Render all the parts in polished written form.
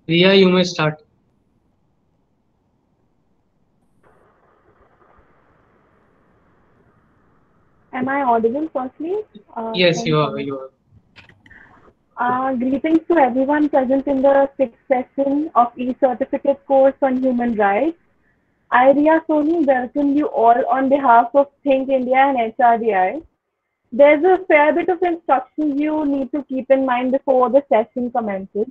Ria, you may start. Am I audible firstly? Yes, you Thank are. you. You are. Greetings to everyone present in the sixth session of e-certificate course on human rights. I, Ria Soni, welcome you all on behalf of Think India and HRDI. There's a fair bit of instructions you need to keep in mind before the session commences.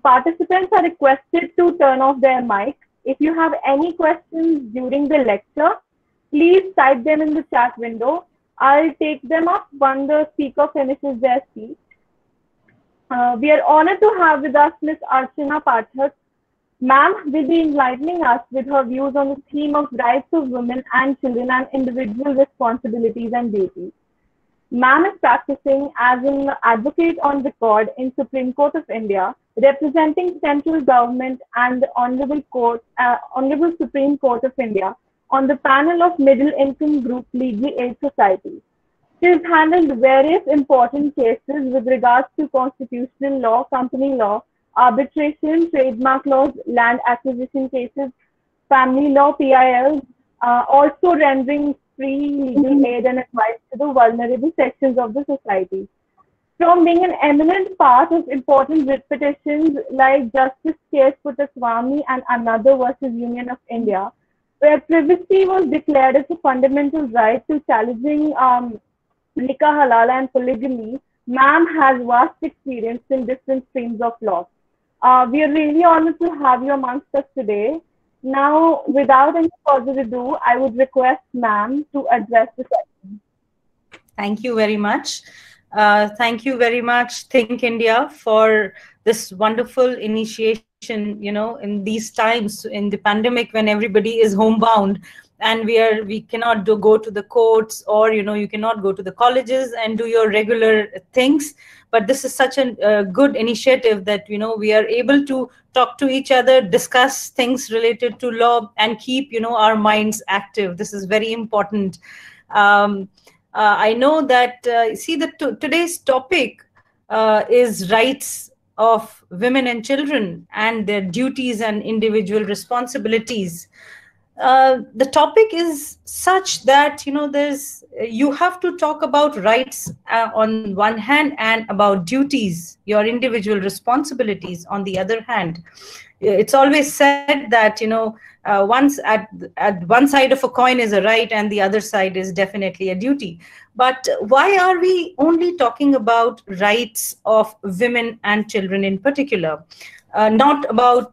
Participants are requested to turn off their mic. If you have any questions during the lecture, please type them in the chat window. I'll take them up when the speaker finishes their speech. We are honored to have with us Ms. Archana Pathak. Ma'am will be enlightening us with her views on the theme of rights of women and children and individual responsibilities and duties. Ma'am is practicing as an advocate on record in Supreme Court of India, representing central government and the Honorable Supreme Court of India on the panel of Middle Income Group Legal Aid Society. She has handled various important cases with regards to constitutional law, company law, arbitration, trademark laws, land acquisition cases, family law, PILs, also rendering free legal aid and advice to the vulnerable sections of the society. From being an eminent part of important writ petitions like Justice Case Puttaswamy and Another versus Union of India, where privacy was declared as a fundamental right to challenging nikah halal and polygamy, ma'am has vast experience in different streams of law. We are really honored to have you amongst us today. Now, without any further ado, I would request ma'am to address the session. Thank you very much. Thank you very much, Think India, for this wonderful initiation, in these times, in the pandemic, when everybody is homebound and we cannot go to the courts, or, you cannot go to the colleges and do your regular things. But this is such a good initiative that, we are able to talk to each other, discuss things related to law, and keep, our minds active. This is very important. I know that, today's topic is rights of women and children and their duties and individual responsibilities. The topic is such that, you have to talk about rights on one hand, and about duties, your individual responsibilities on the other hand. It's always said that, once at one side of a coin is a right and the other side is definitely a duty. But why are we only talking about rights of women and children in particular, not about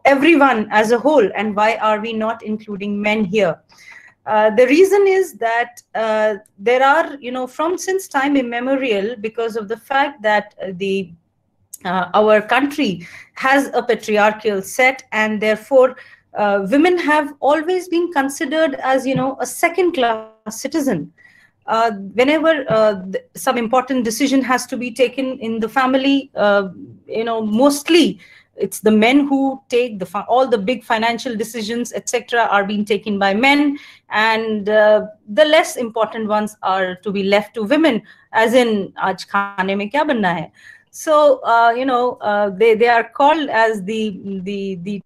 everyone as a whole? And why are we not including men here? The reason is that there are, since time immemorial, because of the fact that our country has a patriarchal set, and therefore women have always been considered as, a second-class citizen. Whenever some important decision has to be taken in the family, mostly it's the men who take all the big financial decisions, etc., are being taken by men, and the less important ones are to be left to women, as in aaj khane mein kya banna hai. So they are called as the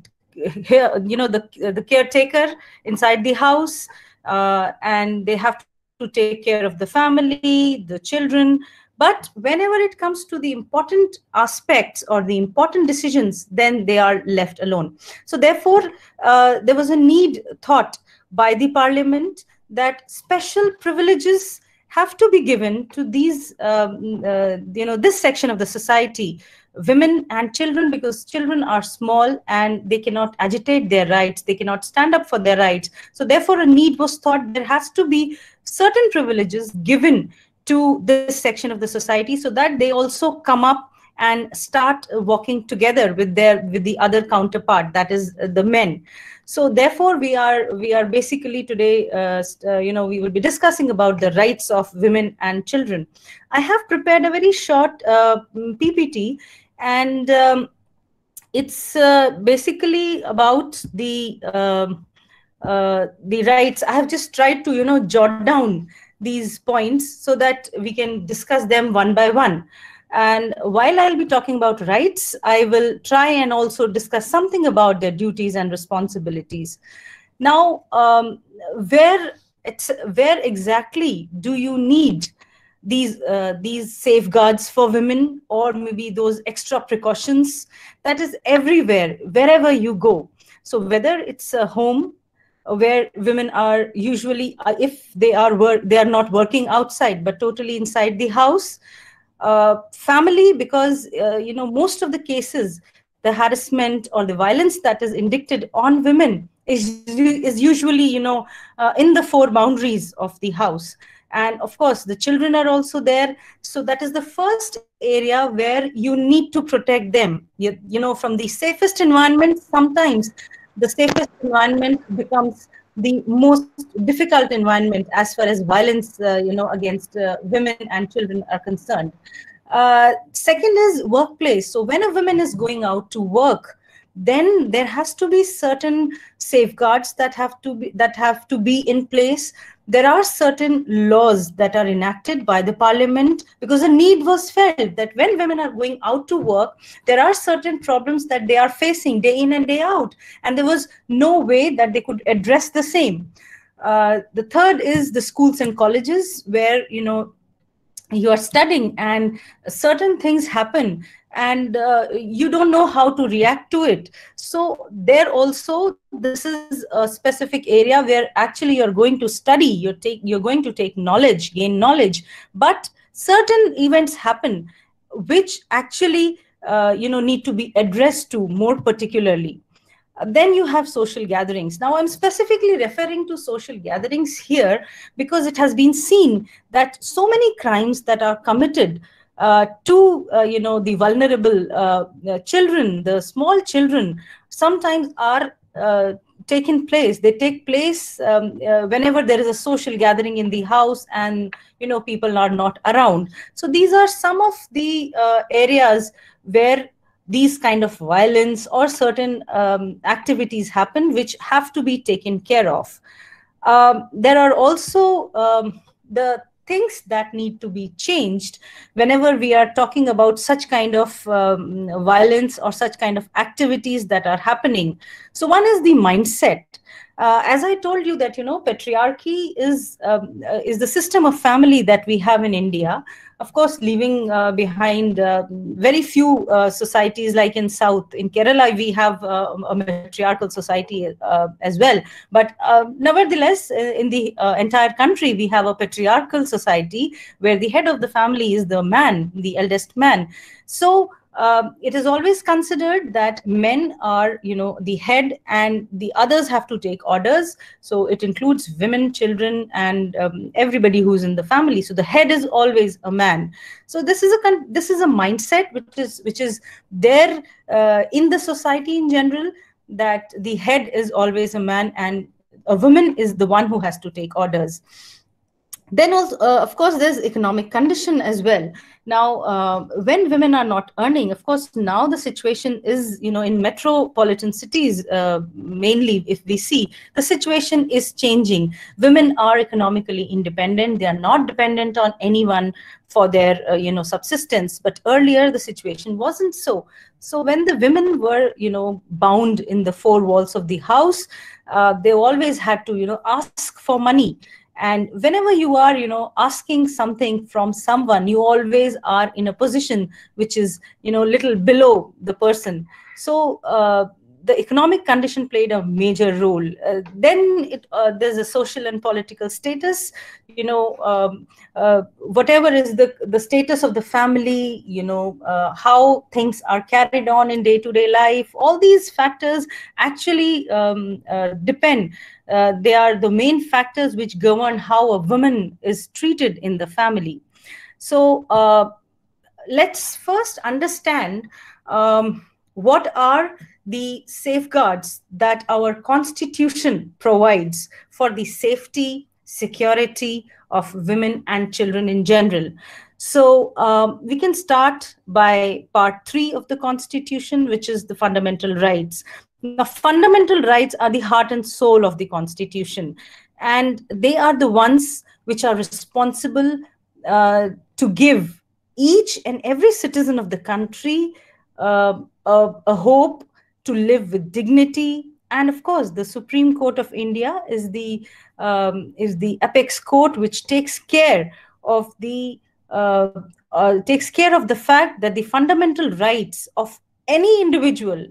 caretaker inside the house, and they have to take care of the family, the children. But whenever it comes to the important aspects or the important decisions, then they are left alone. So therefore, there was a need thought by the parliament that special privileges have to be given to these, this section of the society, women and children, because children are small and they cannot agitate their rights, they cannot stand up for their rights. So therefore, a need was thought there has to be certain privileges given to this section of the society, so that they also come up and start working together with the other counterpart, that is the men. So therefore, we are basically today, we will be discussing about the rights of women and children. I have prepared a very short PPT, and it's basically about the rights. I have just tried to jot down these points so that we can discuss them one by one. And while I'll be talking about rights, I will try and also discuss something about their duties and responsibilities. Now, where exactly do you need these safeguards for women, or maybe those extra precautions? That is everywhere, wherever you go. So whether it's a home where women are usually, if they are not working outside but totally inside the house, family, because most of the cases, the harassment or the violence that is indicted on women is usually in the four boundaries of the house. And of course the children are also there. So that is the first area where you need to protect them, from the safest environment. Sometimes the safest environment becomes the most difficult environment as far as violence against women and children are concerned. Second is workplace. So when a woman is going out to work, then there has to be certain safeguards that have to be in place. There are certain laws that are enacted by the parliament, because a need was felt that when women are going out to work, there are certain problems that they are facing day in and day out, and there was no way that they could address the same. The third is the schools and colleges, where you are studying and certain things happen, and you don't know how to react to it. So there also, this is a specific area where actually you're going to study, you're going to take knowledge, gain knowledge, but certain events happen which actually need to be addressed to more particularly. Then you have social gatherings. Now, I'm specifically referring to social gatherings here because it has been seen that so many crimes that are committed to the vulnerable children, the small children, sometimes are taken place. They take place whenever there is a social gathering in the house and people are not around. So these are some of the areas where these kind of violence or certain activities happen, which have to be taken care of. There are also the things that need to be changed whenever we are talking about such kind of violence or such kind of activities that are happening. So one is the mindset. As I told you that, patriarchy is the system of family that we have in India. Of course, leaving behind very few societies like in South. In Kerala, we have a matriarchal society as well. But nevertheless, in the entire country, we have a patriarchal society where the head of the family is the man, the eldest man. So it is always considered that men are, the head, and the others have to take orders. So it includes women, children, and everybody who's in the family. So the head is always a man. So this is a mindset which is there in the society in general, that the head is always a man and a woman is the one who has to take orders. Then also, of course, there's economic condition as well. Now, when women are not earning, of course, now the situation is, in metropolitan cities, mainly if we see, the situation is changing. Women are economically independent. They are not dependent on anyone for their, subsistence. But earlier, the situation wasn't so. So when the women were, bound in the four walls of the house, they always had to, ask for money. And whenever you are, asking something from someone, you always are in a position which is, little below the person. So the economic condition played a major role. Then there's a social and political status. Whatever is the status of the family, how things are carried on in day-to-day life, all these factors actually depend. They are the main factors which govern how a woman is treated in the family. So let's first understand what are the safeguards that our Constitution provides for the safety, security of women and children in general. So we can start by part 3 of the Constitution, which is the fundamental rights. Now, fundamental rights are the heart and soul of the Constitution, and they are the ones which are responsible to give each and every citizen of the country a hope to live with dignity. And of course, the Supreme Court of India is the apex court, which takes care of the fact that the fundamental rights of any individual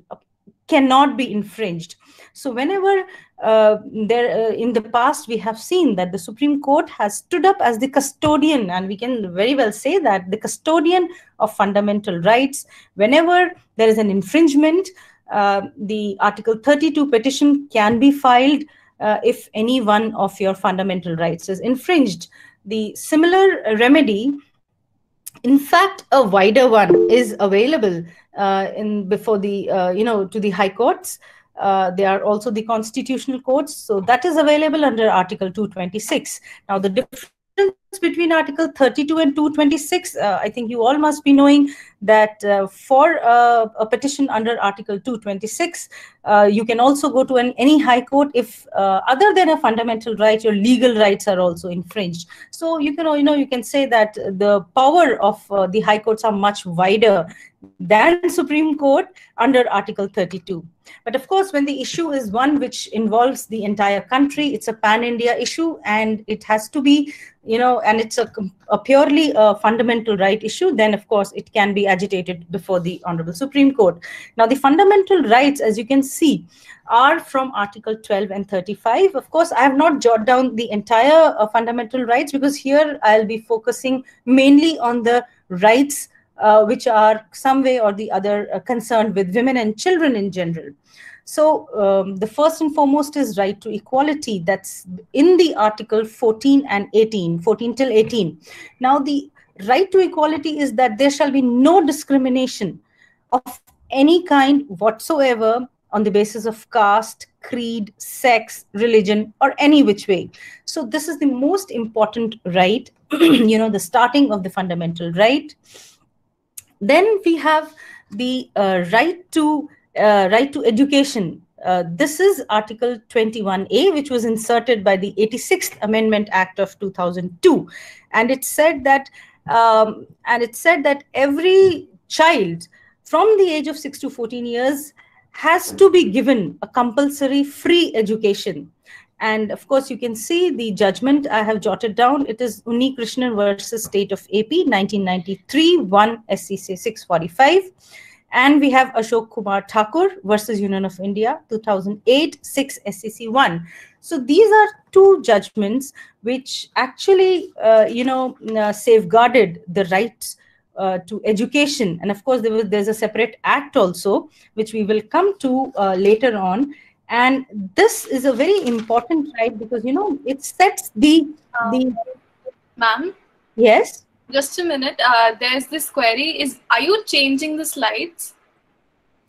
cannot be infringed. So whenever in the past we have seen that the Supreme Court has stood up as the custodian, and we can very well say that the custodian of fundamental rights. Whenever there is an infringement, the Article 32 petition can be filed if any one of your fundamental rights is infringed. The similar remedy, in fact, a wider one, is available before the to the high courts. They are also the constitutional courts, so that is available under Article 226. Now, the difference between Article 32 and 226, I think you all must be knowing that for a petition under Article 226, you can also go to any high court if other than a fundamental right, your legal rights are also infringed. So you can say that the power of the high courts are much wider than Supreme Court under Article 32. But of course, when the issue is one which involves the entire country, it's a pan-India issue, and it has to be, and it's a purely fundamental right issue, then of course it can be agitated before the Honorable Supreme Court. Now, the fundamental rights, as you can see, are from Article 12 and 35. Of course, I have not jotted down the entire fundamental rights, because here I'll be focusing mainly on the rights which are some way or the other concerned with women and children in general. So the first and foremost is right to equality. That's in the Article 14 and 18, 14 till 18. Now, the right to equality is that there shall be no discrimination of any kind whatsoever on the basis of caste, creed, sex, religion, or any which way. So this is the most important right, the starting of the fundamental right. Then we have the right to education. This is Article 21A, which was inserted by the 86th Amendment Act of 2002, and it said that every child from the age of 6 to 14 years has to be given a compulsory free education. And of course, you can see the judgment I have jotted down. It is Unni Krishnan versus State of AP, 1993, 1 SCC 645. And we have Ashok Kumar Thakur versus Union of India, 2008, 6 SCC 1. So these are two judgments which actually, safeguarded the rights to education. And of course, there's a separate act also, which we will come to later on. And this is a very important right, because, it sets the... Ma'am? Yes? Just a minute. There's this query. Are you changing the slides?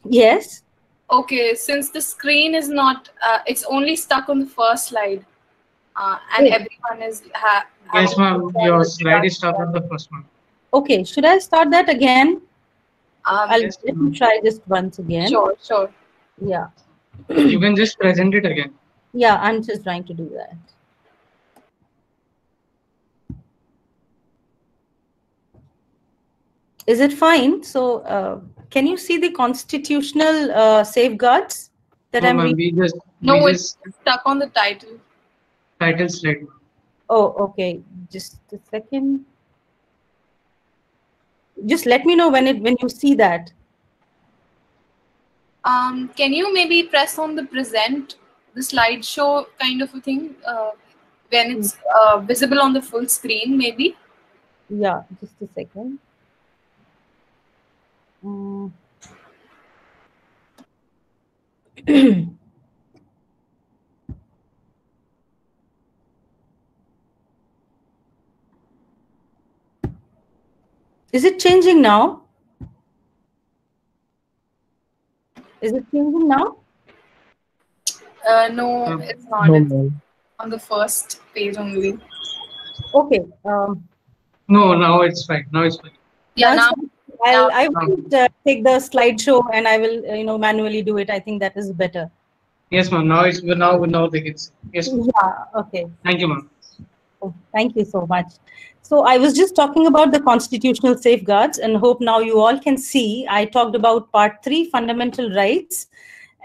Yes. Okay. Since the screen is not, it's only stuck on the first slide. And everyone is... Yes, ma'am. Your slide is stuck on the first one. Okay. Should I start that again? Let me try just once again. Sure. Yeah. You can just present it again. Yeah, I'm just trying to do that. Is it fine? So can you see the constitutional safeguards that I'm reading? It's stuck on the title. Title slide. Oh, okay. Just a second. Just let me know when you see that. Can you maybe press on the present, the slideshow kind of a thing, when it's visible on the full screen, maybe? Yeah, just a second. Is it changing now? Is it changing now? No, it's not. It's on the first page only. Okay. No, now it's fine. Yeah, now I will take the slideshow and I will, manually do it. I think that is better. Yes, ma'am. Now they can see. Yes. Yeah. Okay. Thank you, ma'am. Oh, thank you so much. So I was just talking about the constitutional safeguards, and hope now you all can see I talked about part 3, fundamental rights,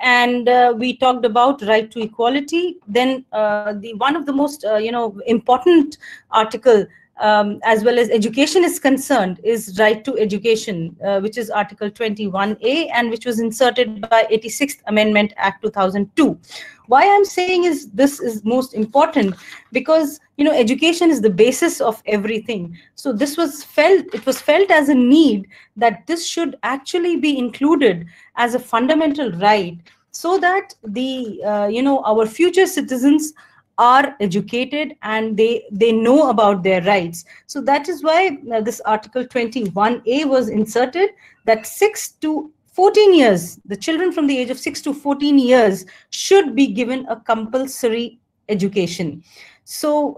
and we talked about right to equality. Then the one of the most important article, as well as education is concerned, is right to education, which is Article 21A, and which was inserted by 86th Amendment Act 2002. Why I'm saying is this is most important, because education is the basis of everything. So this was felt, it was felt as a need that this should actually be included as a fundamental right, so that the our future citizens are educated and they know about their rights. So that is why this Article 21A was inserted, that 6 to 14 years, the children from the age of 6 to 14 years should be given a compulsory education. So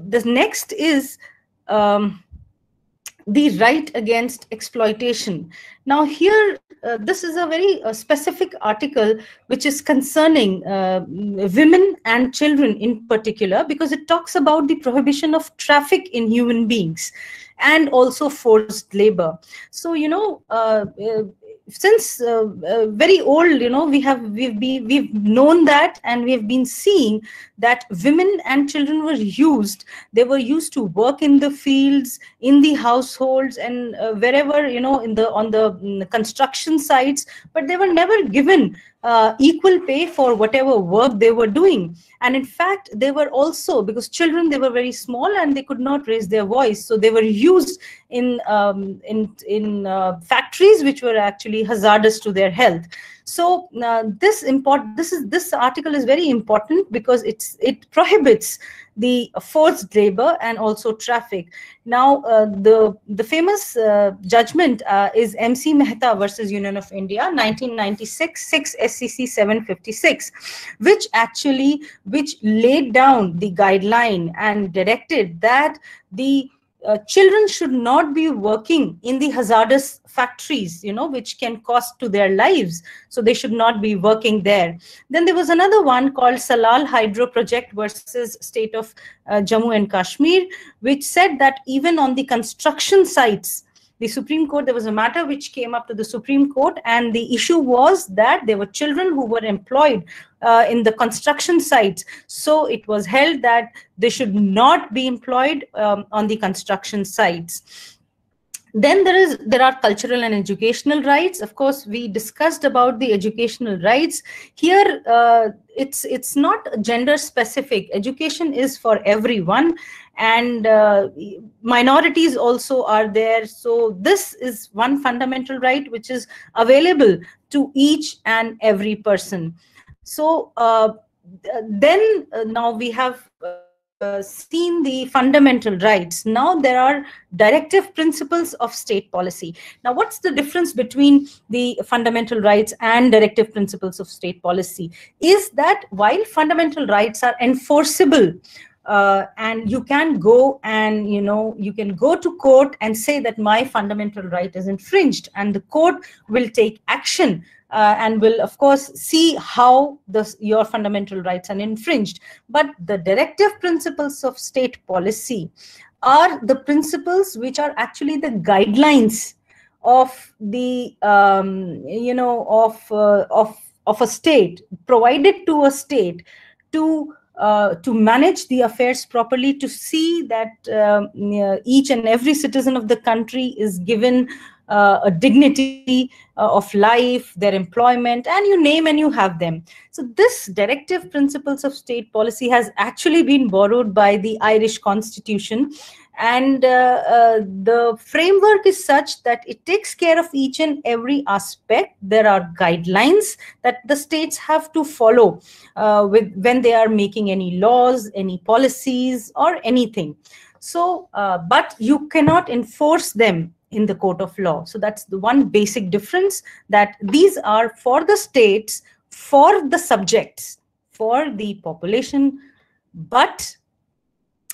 the next is the right against exploitation. Now here, this is a very specific article which is concerning women and children in particular, because it talks about the prohibition of traffic in human beings and also forced labor. So since very old, we've known that, and we've been seeing that women and children were used. They were used to work in the fields, in the households, and wherever, on the construction sites, but they were never given equal pay for whatever work they were doing. And in fact, they were also, because children, they were very small and they could not raise their voice, so they were used in factories which were actually hazardous to their health. So this article is very important, because it prohibits the forced labor and also traffic. Now, the famous judgment is MC Mehta versus Union of India, 1996, 6 SCC 756, which laid down the guideline and directed that the children should not be working in the hazardous factories, which can cost to their lives. So they should not be working there. Then there was another one called Salal Hydro Project versus State of Jammu and Kashmir, which said that even on the construction sites, the Supreme Court, there was a matter which came up to the Supreme Court, and the issue was that there were children who were employed in the construction sites. So it was held that they should not be employed on the construction sites. Then there are cultural and educational rights. Of course, we discussed about the educational rights. Here, it's not gender specific. Education is for everyone, and minorities also are there. So this is one fundamental right which is available to each and every person. So now we have seen the fundamental rights. Now there are directive principles of state policy. Now, what's the difference between the fundamental rights and directive principles of state policy? Is that while fundamental rights are enforceable, and you can go and you can go to court and say that my fundamental right is infringed, and the court will take action and will of course see how your fundamental rights are infringed. But the directive principles of state policy are the principles which are actually the guidelines of the of a state, provided to a state to manage the affairs properly, to see that each and every citizen of the country is given a dignity of life, their employment, and you name and you have them. So this directive principles of state policy has actually been borrowed by the Irish Constitution, and the framework is such that it takes care of each and every aspect. There are guidelines that the states have to follow when they are making any laws, any policies, or anything. So, but you cannot enforce them in the court of law. So that's the one basic difference, that these are for the states, for the subjects, for the population, but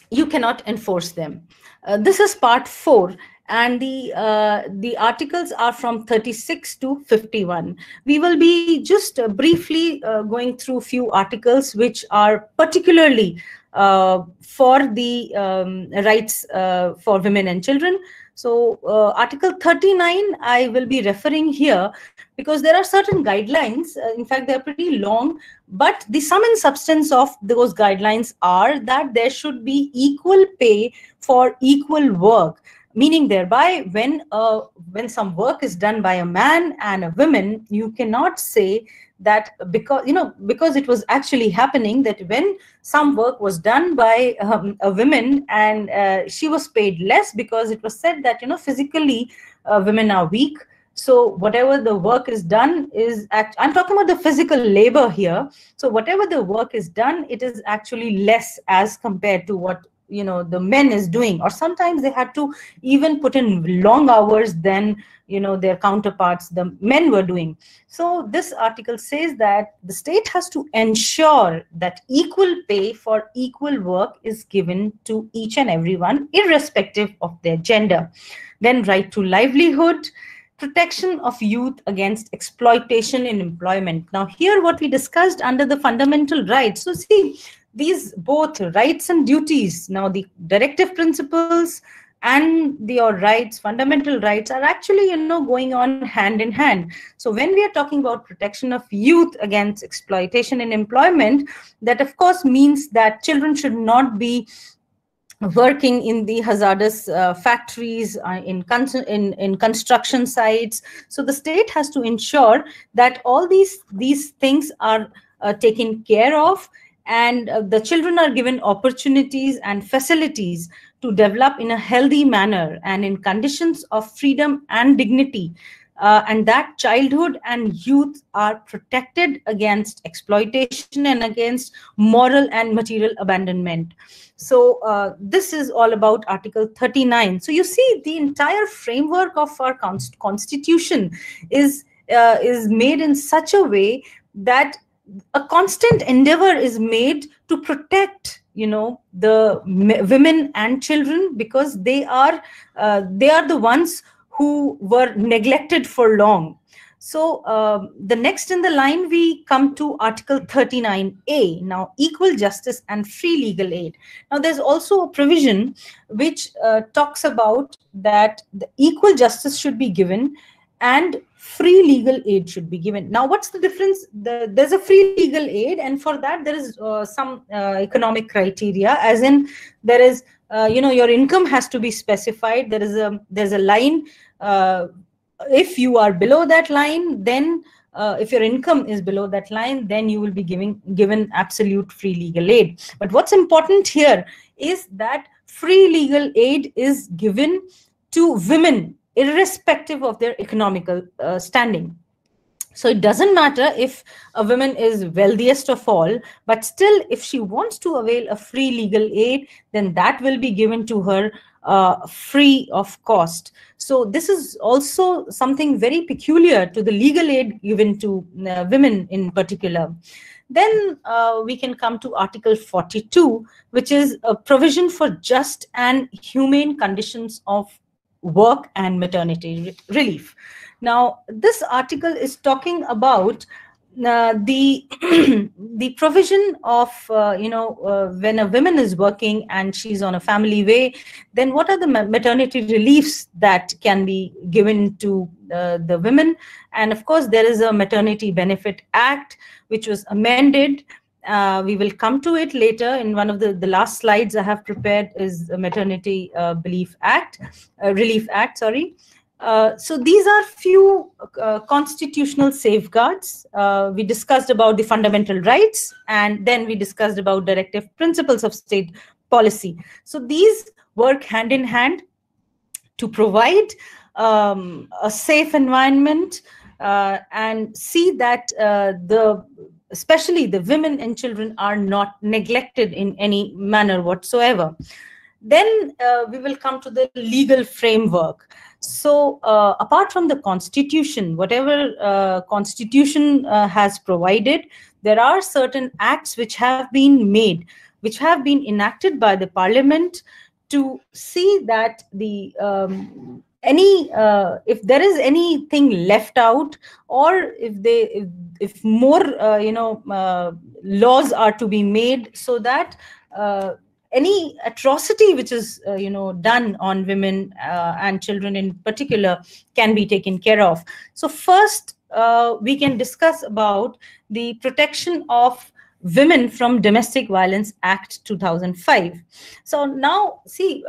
you cannot enforce them. This is part 4, and the articles are from 36 to 51. We will be just briefly going through few articles which are particularly for the rights for women and children. So Article 39, I will be referring here because there are certain guidelines. In fact, they're pretty long, but the sum and substance of those guidelines are that there should be equal pay for equal work. Meaning thereby, when some work is done by a man and a woman, you cannot say that because it was actually happening that when some work was done by a woman and she was paid less because it was said that physically women are weak. So whatever the work is done is I'm talking about the physical labor here. So whatever the work is done, it is actually less as compared to what the men is doing, or sometimes they had to even put in long hours than their counterparts, the men, were doing. So this article says that the state has to ensure that equal pay for equal work is given to each and everyone, irrespective of their gender. Then right to livelihood, protection of youth against exploitation in employment. Now here what we discussed under the fundamental rights. So see, these both rights and duties, now the directive principles and your rights, fundamental rights, are actually going on hand in hand. So when we are talking about protection of youth against exploitation in employment, that of course means that children should not be working in the hazardous factories, in construction sites. So the state has to ensure that all these things are taken care of, and the children are given opportunities and facilities to develop in a healthy manner and in conditions of freedom and dignity, and that childhood and youth are protected against exploitation and against moral and material abandonment. So this is all about Article 39. So you see, the entire framework of our constitution is made in such a way that a constant endeavor is made to protect the women and children, because they are the ones who were neglected for long. So the next in the line, we come to Article 39A, now equal justice and free legal aid. Now there's also a provision which talks about that the equal justice should be given and free legal aid should be given. Now what's the difference? There's a free legal aid, and for that there is some economic criteria, as in there is your income has to be specified. There's a line. If you are below that line, then if your income is below that line, then you will be given absolute free legal aid. But what's important here is that free legal aid is given to women irrespective of their economical standing. So it doesn't matter if a woman is wealthiest of all, but still if she wants to avail a free legal aid, then that will be given to her free of cost. So this is also something very peculiar to the legal aid given to women in particular. Then we can come to Article 42, which is a provision for just and humane conditions of work and maternity relief. Now, this article is talking about the provision of when a woman is working and she's on a family way, then what are the maternity reliefs that can be given to the women? And of course, there is a Maternity Benefit Act which was amended. We will come to it later. In one of the last slides I have prepared is the Maternity Relief Act. So these are few constitutional safeguards. We discussed about the fundamental rights, and then we discussed about directive principles of state policy. So these work hand in hand to provide a safe environment and see that especially the women and children are not neglected in any manner whatsoever. Then we will come to the legal framework. So apart from the constitution, whatever constitution has provided, there are certain acts which have been made, which have been enacted by the parliament to see that the if there is anything left out, or if more laws are to be made, so that any atrocity which is done on women and children in particular can be taken care of. So first we can discuss about the Protection of Women from Domestic Violence Act 2005. So now see,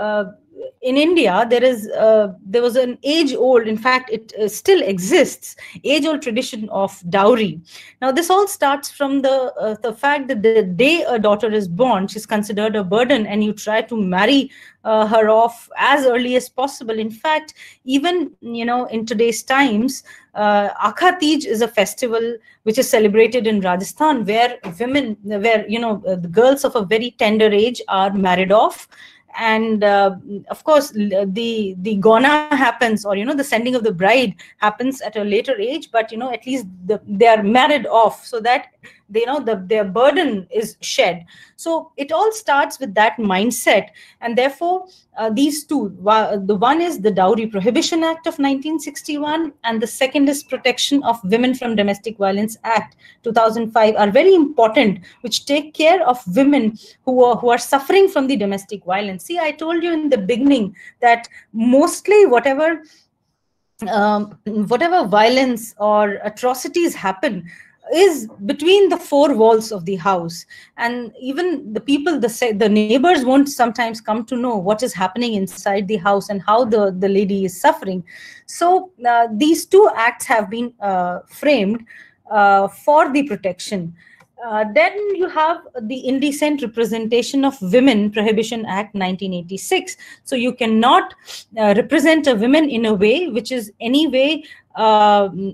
in India, there was an age-old, in fact, it still exists, age-old tradition of dowry. Now, this all starts from the fact that the day a daughter is born, she's considered a burden, and you try to marry her off as early as possible. In fact, even in today's times, Akha Teej is a festival which is celebrated in Rajasthan, where women, the girls of a very tender age are married off. And of course, the gona happens, or the sending of the bride happens at a later age, but at least they are married off, so that their burden is shed. So it all starts with that mindset, and therefore these two, the one is the Dowry Prohibition Act of 1961, and the second is Protection of Women from Domestic Violence Act 2005, are very important, which take care of women who are suffering from the domestic violence. See, I told you in the beginning that mostly whatever violence or atrocities happen is between the four walls of the house, and even the people, the neighbors won't sometimes come to know what is happening inside the house and how the lady is suffering. So these two acts have been framed for the protection. Then you have the Indecent Representation of Women Prohibition Act 1986. So you cannot represent a woman in a way which is any way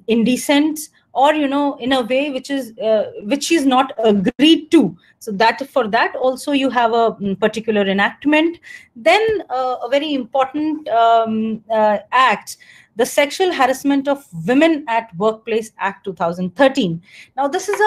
indecent, or in a way which is not agreed to. So that for that also you have a particular enactment. Then a very important act, the Sexual Harassment of Women at Workplace Act 2013. Now this is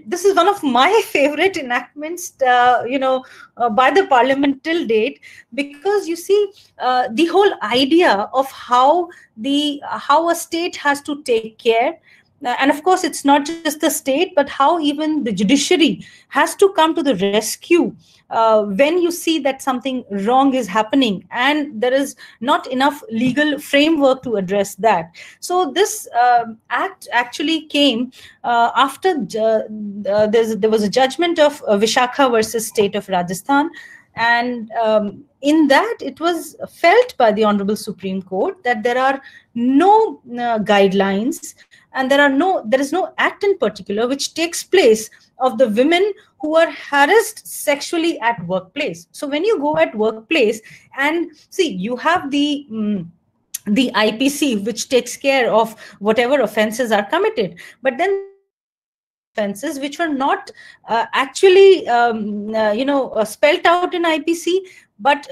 this is one of my favorite enactments by the parliament till date, because you see the whole idea of how a state has to take care. And of course, it's not just the state, but how even the judiciary has to come to the rescue when you see that something wrong is happening and there is not enough legal framework to address that. So this act actually came after there was a judgment of Vishakha versus State of Rajasthan. And in that, it was felt by the Honorable Supreme Court that there are no guidelines, and there is no act in particular which takes place of the women who are harassed sexually at workplace. So when you go at workplace and see, you have the IPC, which takes care of whatever offenses are committed, but then offenses which were not actually spelled out in IPC, but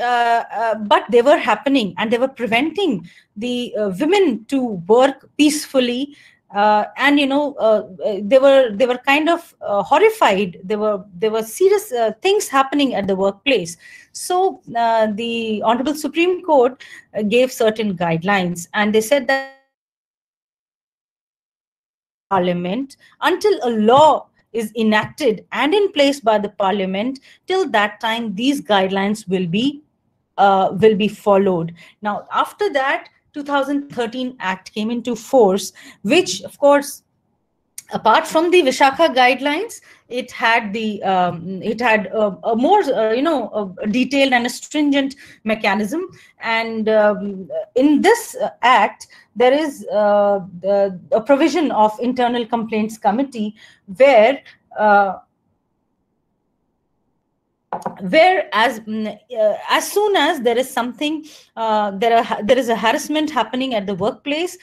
they were happening, and they were preventing the women to work peacefully. And they were kind of horrified. There were serious things happening at the workplace. So the Honorable Supreme Court gave certain guidelines, and they said that Parliament, until a law is enacted and in place by the Parliament, till that time these guidelines will be followed. Now after that, 2013 Act came into force, which of course, apart from the Vishakha guidelines, it had a more a detailed and a stringent mechanism. And in this act, there is a provision of Internal Complaints Committee, where as soon as there is something, there is a harassment happening at the workplace,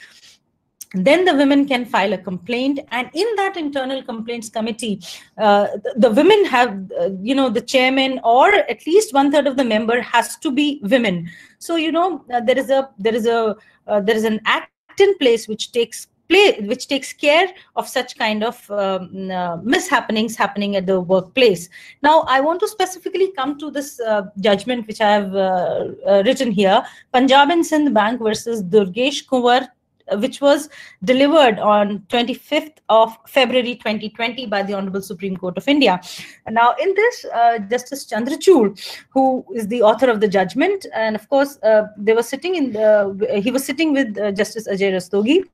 then the women can file a complaint. And in that Internal Complaints Committee, the women have, the chairman, or at least 1/3 of the member has to be women. So there is an act in place which takes care of such kind of mishappenings happening at the workplace. Now, I want to specifically come to this judgment which I have written here, Punjab and Sindh Bank versus Durgesh Kunwar which was delivered on 25th of February 2020 by the Honorable Supreme Court of India. And now in this, Justice Chandrachud, who is the author of the judgment, and of course he was sitting with Justice Ajay Rastogi,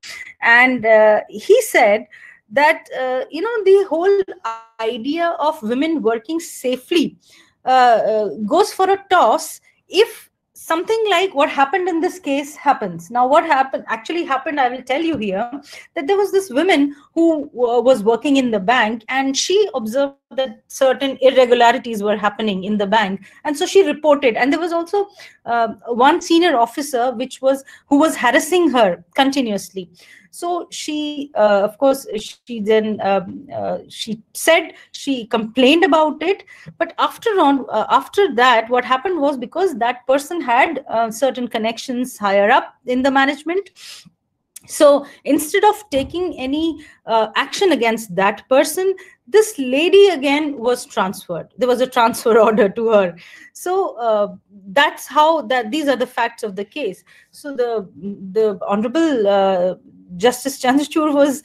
and he said that the whole idea of women working safely goes for a toss if something like what happened in this case happens. Now, what actually happened, I will tell you here, that there was this woman who was working in the bank, and she observed that certain irregularities were happening in the bank, and so she reported. And there was also one senior officer who was harassing her continuously. So she, of course, she then she said she complained about it. But after that, what happened was, because that person had certain connections higher up in the management, so instead of taking any action against that person, this lady again was transferred. There was a transfer order to her. So that's how these are the facts of the case. So the Honorable Justice Chandrachud was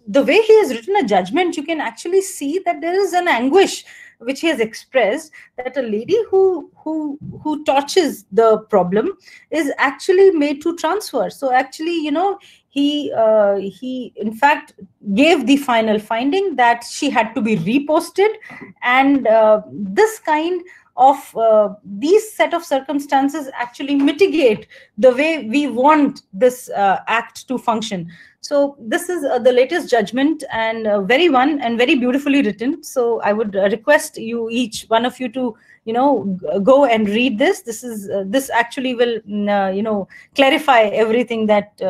the way he has written a judgment, you can actually see that there is an anguish which he has expressed, that a lady who touches the problem is actually made to transfer. So actually, he in fact gave the final finding that she had to be reposted, and this kind of these set of circumstances actually mitigate the way we want this act to function. So this is the latest judgment, and very beautifully written. So I would request you, each one of you, to go and read this. This actually will clarify everything that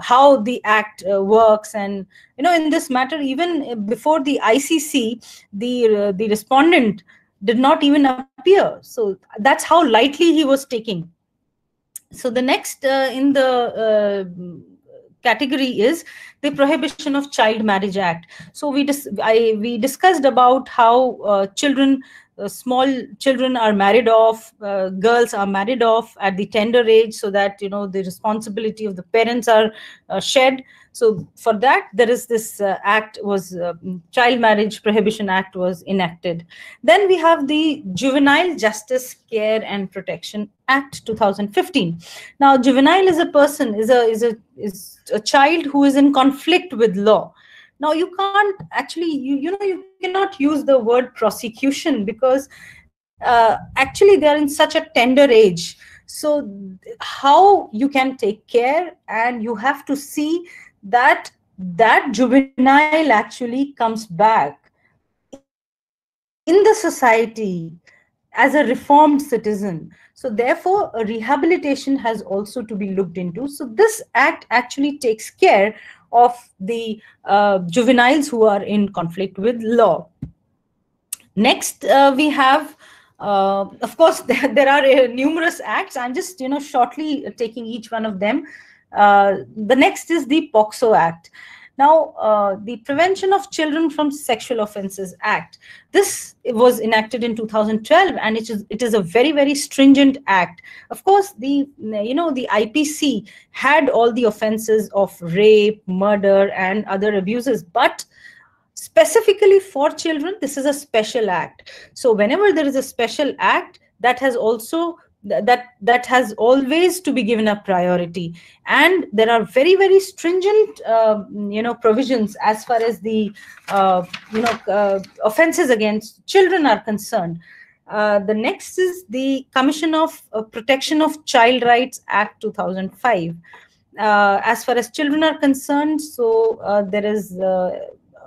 how the act works. And in this matter, even before the ICC, the respondent did not even appear. So that's how lightly he was taking. So the next in the category is the Prohibition of Child Marriage Act. So we discussed about how small children are married off, girls are married off at the tender age, so that the responsibility of the parents are shed. So for that, there is this Child Marriage Prohibition Act was enacted. Then we have the Juvenile Justice Care and Protection Act 2015. Now, juvenile is a person, is a child who is in conflict with law. Now, you can't actually, you cannot use the word prosecution, because actually they are in such a tender age. So how you can take care, and you have to see that juvenile actually comes back in the society as a reformed citizen. So therefore, a rehabilitation has also to be looked into. So this act actually takes care of the juveniles who are in conflict with law. Next, we have, of course, there are numerous acts. I'm just, shortly taking each one of them. The next is the POCSO Act. Now, the Prevention of Children from Sexual Offences Act. This was enacted in 2012, and it is a very, very stringent act. Of course, the IPC had all the offences of rape, murder, and other abuses, but specifically for children, this is a special act. So whenever there is a special act, that has also that has always to be given a priority. And there are very, very stringent provisions as far as the offenses against children are concerned. The next is the Commission of Protection of Child Rights Act 2005. As far as children are concerned, so there is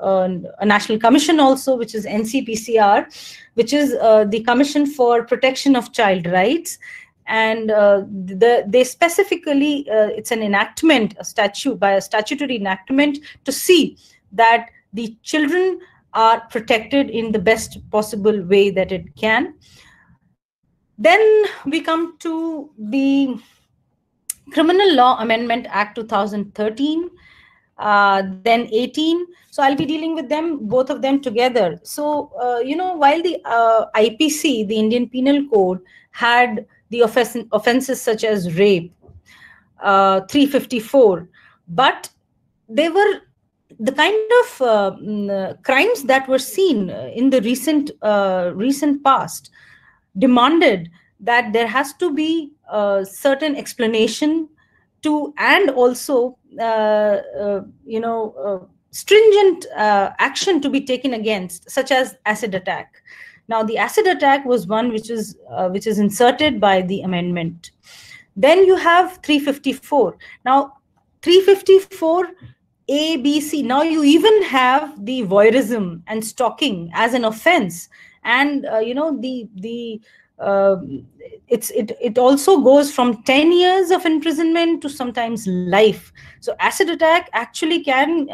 a national commission also, which is NCPCR, which is the Commission for Protection of Child Rights. And they specifically, it's an enactment, a statutory enactment, to see that the children are protected in the best possible way that it can. Then we come to the Criminal Law Amendment Act 2013. Then 18. So I'll be dealing with them, both of them together. So, while the IPC, the Indian Penal Code, had the offenses such as rape, 354, but they were the kind of crimes that were seen in the recent past demanded that there has to be a certain explanation to, and also stringent action to be taken against, such as acid attack. Now, the acid attack was one which is inserted by the amendment. Then you have 354. Now, 354 A, B, C. Now you even have the voyeurism and stalking as an offense, and it also goes from 10 years of imprisonment to sometimes life. So acid attack actually can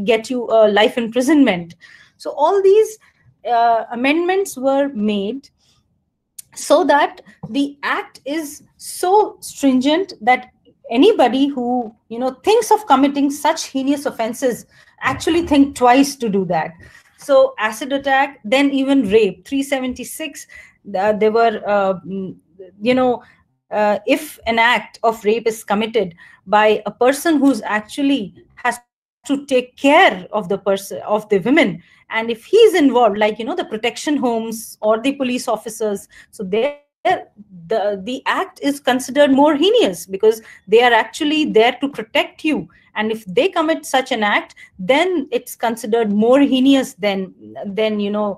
get you life imprisonment. So all these amendments were made so that the act is so stringent that anybody who thinks of committing such heinous offenses actually think twice to do that. So acid attack, then even rape, 376. There were if an act of rape is committed by a person who's actually has to take care of the person, of the women, and if he's involved, like the protection homes or the police officers, so the act is considered more heinous because they are actually there to protect you, and if they commit such an act, then it's considered more heinous than a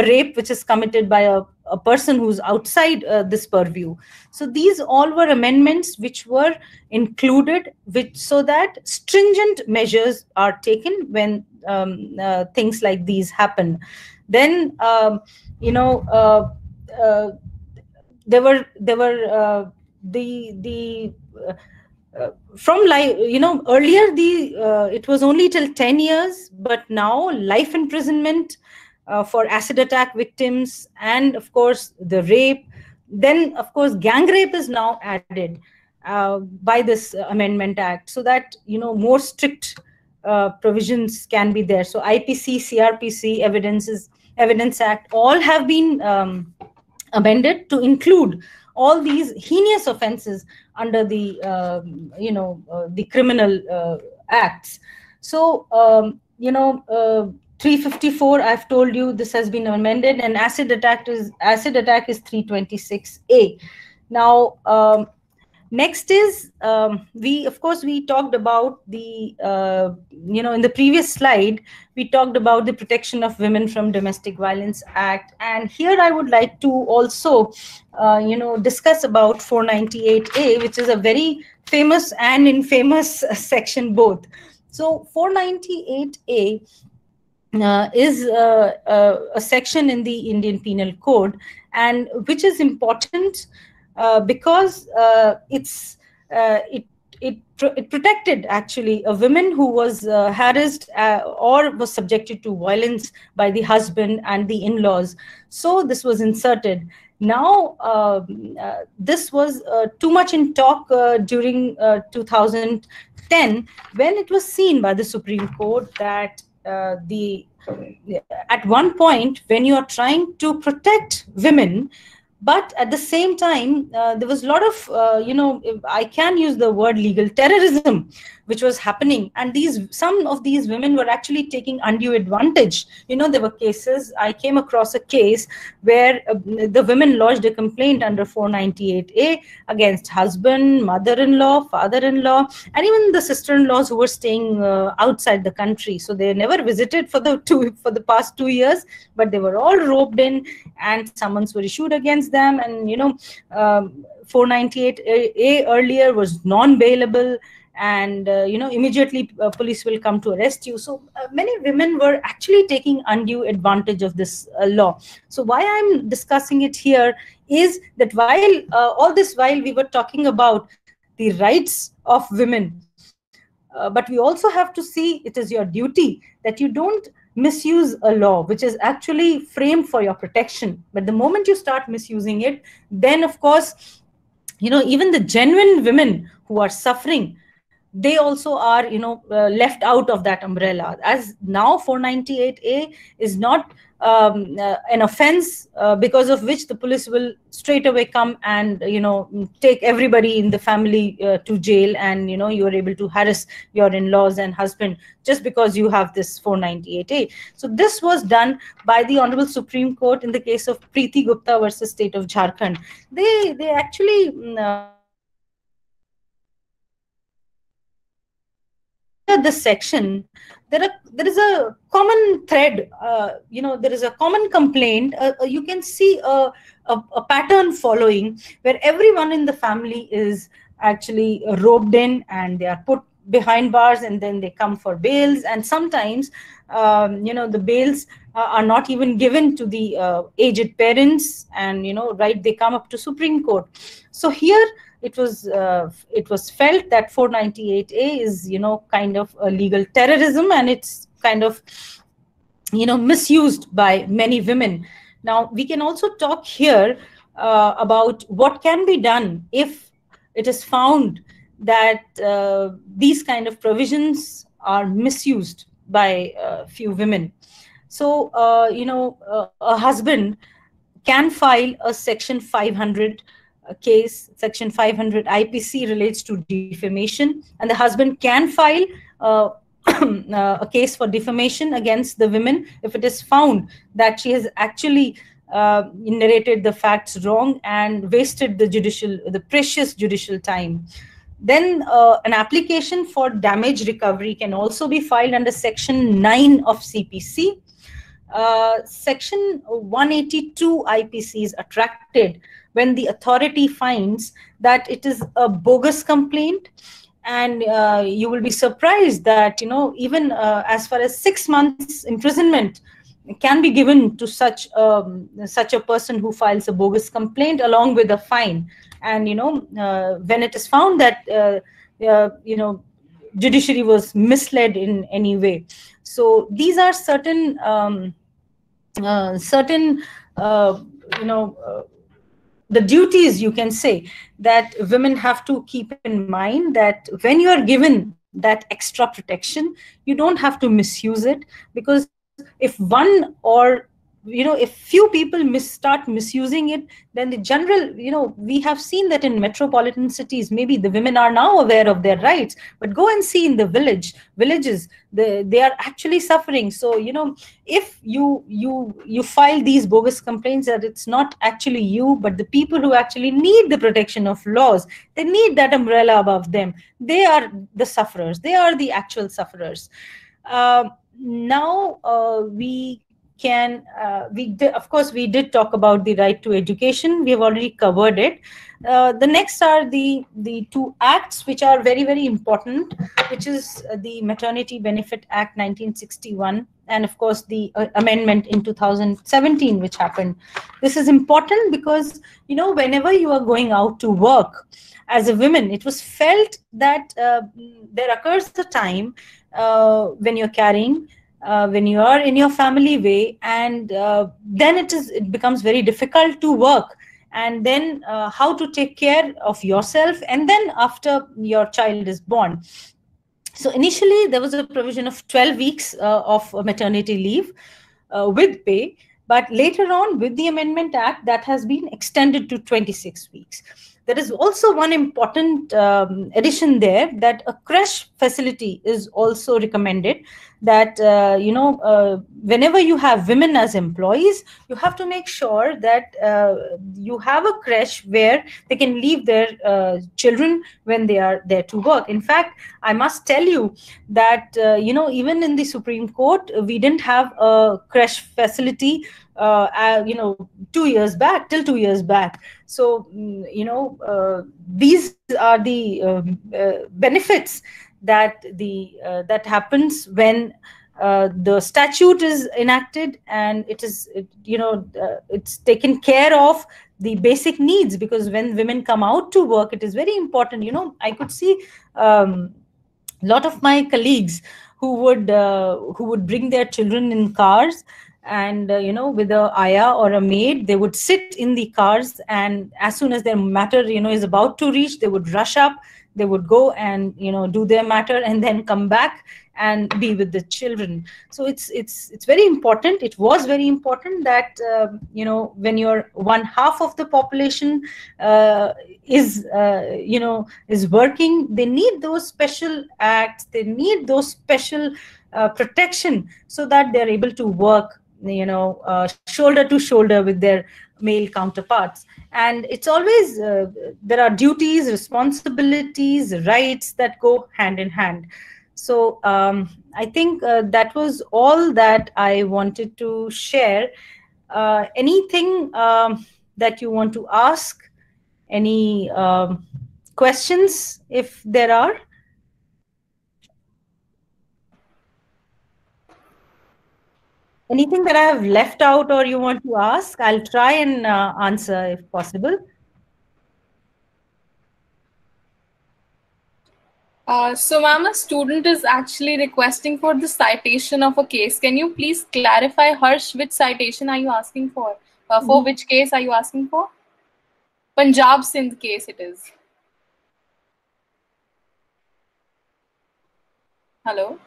rape which is committed by a person who's outside this purview. So these all were amendments which were included, so that stringent measures are taken when things like these happen. Then there were from life, earlier it was only till 10 years, but now life imprisonment for acid attack victims, and of course the rape. Then of course gang rape is now added by this Amendment Act, so that more strict provisions can be there. So IPC, CRPC, Evidence Act, all have been amended to include all these heinous offenses under the the criminal acts. So 354, I've told you this has been amended, and acid attack is 326A. Now next is we talked about the in the previous slide we talked about the Protection of Women from Domestic Violence Act, and here I would like to also discuss about 498A, which is a very famous and infamous section both. So 498A is a section in the Indian Penal Code, and which is important because it protected actually a woman who was harassed or was subjected to violence by the husband and the in-laws. So this was inserted. Now this was too much in talk during 2010, when it was seen by the Supreme Court that at one point, when you are trying to protect women, but at the same time, there was a lot of, I can use the word legal terrorism, which was happening. And some of these women were actually taking undue advantage. There were cases, I came across a case where the women lodged a complaint under 498A against husband, mother-in-law, father-in-law, and even the sister-in-laws who were staying outside the country. So they never visited for the past 2 years, but they were all roped in, and summons were issued against them. And 498A earlier was non-bailable, and immediately police will come to arrest you. So many women were actually taking undue advantage of this law. So why I'm discussing it here is that all this while we were talking about the rights of women, but we also have to see it is your duty that you don't misuse a law which is actually framed for your protection. But the moment you start misusing it, then of course even the genuine women who are suffering, they also are left out of that umbrella, as now 498A is not an offense because of which the police will straight away come and take everybody in the family to jail, and you are able to harass your in-laws and husband just because you have this 498A. So this was done by the Honorable Supreme Court in the case of Preeti Gupta versus State of Jharkhand. They actually this section, there is a common thread, there is a common complaint. You can see a pattern following, where everyone in the family is actually roped in and they are put behind bars, and then they come for bails, and sometimes the bails are not even given to the aged parents, and they come up to Supreme Court. So here it was felt that 498A is kind of a legal terrorism, and it's kind of misused by many women. Now we can also talk here about what can be done if it is found that these kind of provisions are misused by few women. So a husband can file a Section 500 case. Section 500 IPC relates to defamation, and the husband can file a case for defamation against the women if it is found that she has actually narrated the facts wrong and wasted the precious judicial time. Then an application for damage recovery can also be filed under Section 9 of CPC. Section 182 IPC is attracted when the authority finds that it is a bogus complaint, and you will be surprised that even as far as 6 months imprisonment can be given to such a person who files a bogus complaint, along with a fine. And when it is found that judiciary was misled in any way. So these are certain the duties, you can say, that women have to keep in mind, that when you are given that extra protection, you don't have to misuse it, because if one or if few people start misusing it, then the general, we have seen that in metropolitan cities, maybe the women are now aware of their rights, but go and see in the villages, they are actually suffering. So, if you file these bogus complaints, that it's not actually you, but the people who actually need the protection of laws, they need that umbrella above them. They are the sufferers. They are the actual sufferers. Now we can, of course, we did talk about the right to education. We have already covered it. The next are the two acts which are very, very important, which is the Maternity Benefit Act 1961, and of course the amendment in 2017 which happened. This is important because whenever you are going out to work as a woman, it was felt that there occurs a time when you're carrying, when you are in your family way, and then it becomes very difficult to work, and then how to take care of yourself, and then after your child is born. So initially there was a provision of 12 weeks of maternity leave with pay, but later on with the Amendment Act, that has been extended to 26 weeks. There is also one important addition there, that a creche facility is also recommended, that whenever you have women as employees, you have to make sure that you have a creche where they can leave their children when they are there to work. In fact, I must tell you that even in the Supreme Court, we didn't have a creche facility 2 years back, till 2 years back. So these are the benefits that that happens when the statute is enacted, and it is it's taken care of the basic needs, because when women come out to work, it is very important. I could see a lot of my colleagues who would bring their children in cars, and with a ayah or a maid, they would sit in the cars, and as soon as their matter is about to reach, they would rush up, they would go and do their matter and then come back, and be with the children. So it's very important. It was very important that you know, when you're one half of the population is you know, is working, they need those special acts, they need those special protection, so that they're able to work, you know, shoulder to shoulder with their male counterparts. And it's always there are duties, responsibilities, rights that go hand in hand. So I think that was all that I wanted to share. Anything that you want to ask? Any questions, if there are? Anything that I have left out or you want to ask? I'll try and answer if possible. So, ma'am, a student is actually requesting for the citation of a case. Can you please clarify, Harsh, which citation are you asking for? For which case are you asking for? Punjab Sindh case it is. Hello?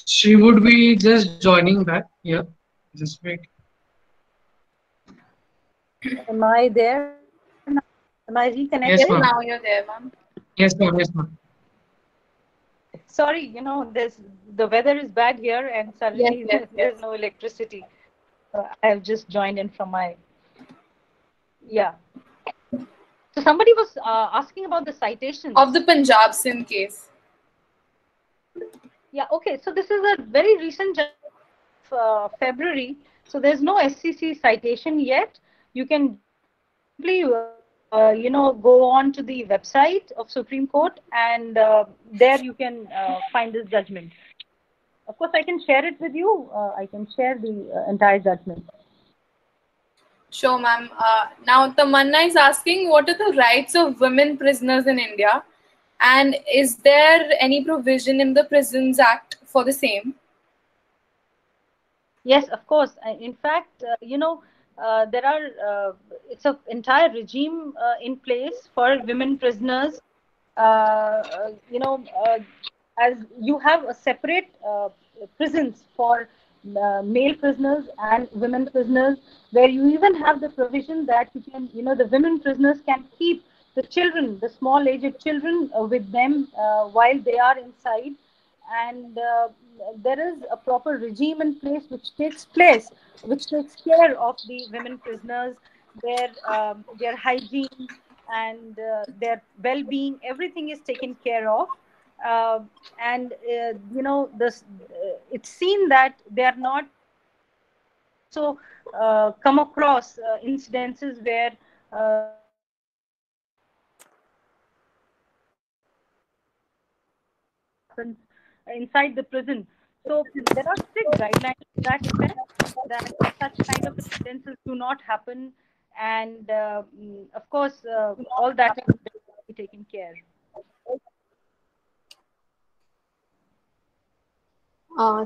She would be just joining back here. Just wait. Am I there? Am I reconnected? Yes, Yes, ma'am. now you're there, ma'am. Yes, ma'am. Yes, ma'am. Sorry, you know, the weather is bad here, and suddenly there's no electricity. I have just joined in from my, yeah. So somebody was asking about the citations Of the Punjab Sindh case. Yeah, okay. So this is a very recent February. So there's no SCC citation yet. You can simply, you know, go on to the website of Supreme Court, and there you can find this judgment. Of course, I can share it with you. I can share the entire judgment. Sure, ma'am. Now, Tamanna is asking, what are the rights of women prisoners in India? And is there any provision in the Prisons Act for the same? Yes, of course. In fact, you know, there are, it's an entire regime in place for women prisoners. You know, as you have a separate prisons for male prisoners and women prisoners, where you even have the provision that you can, you know, the women prisoners can keep the children, the small aged children with them while they are inside. And there is a proper regime in place which takes care of the women prisoners, their hygiene and their well-being. Everything is taken care of. And you know, this it's seen that they are not so come across incidences where inside the prison. So there are strict guidelines to that effect, that such kind of incidences do not happen, and of course all that is taken care.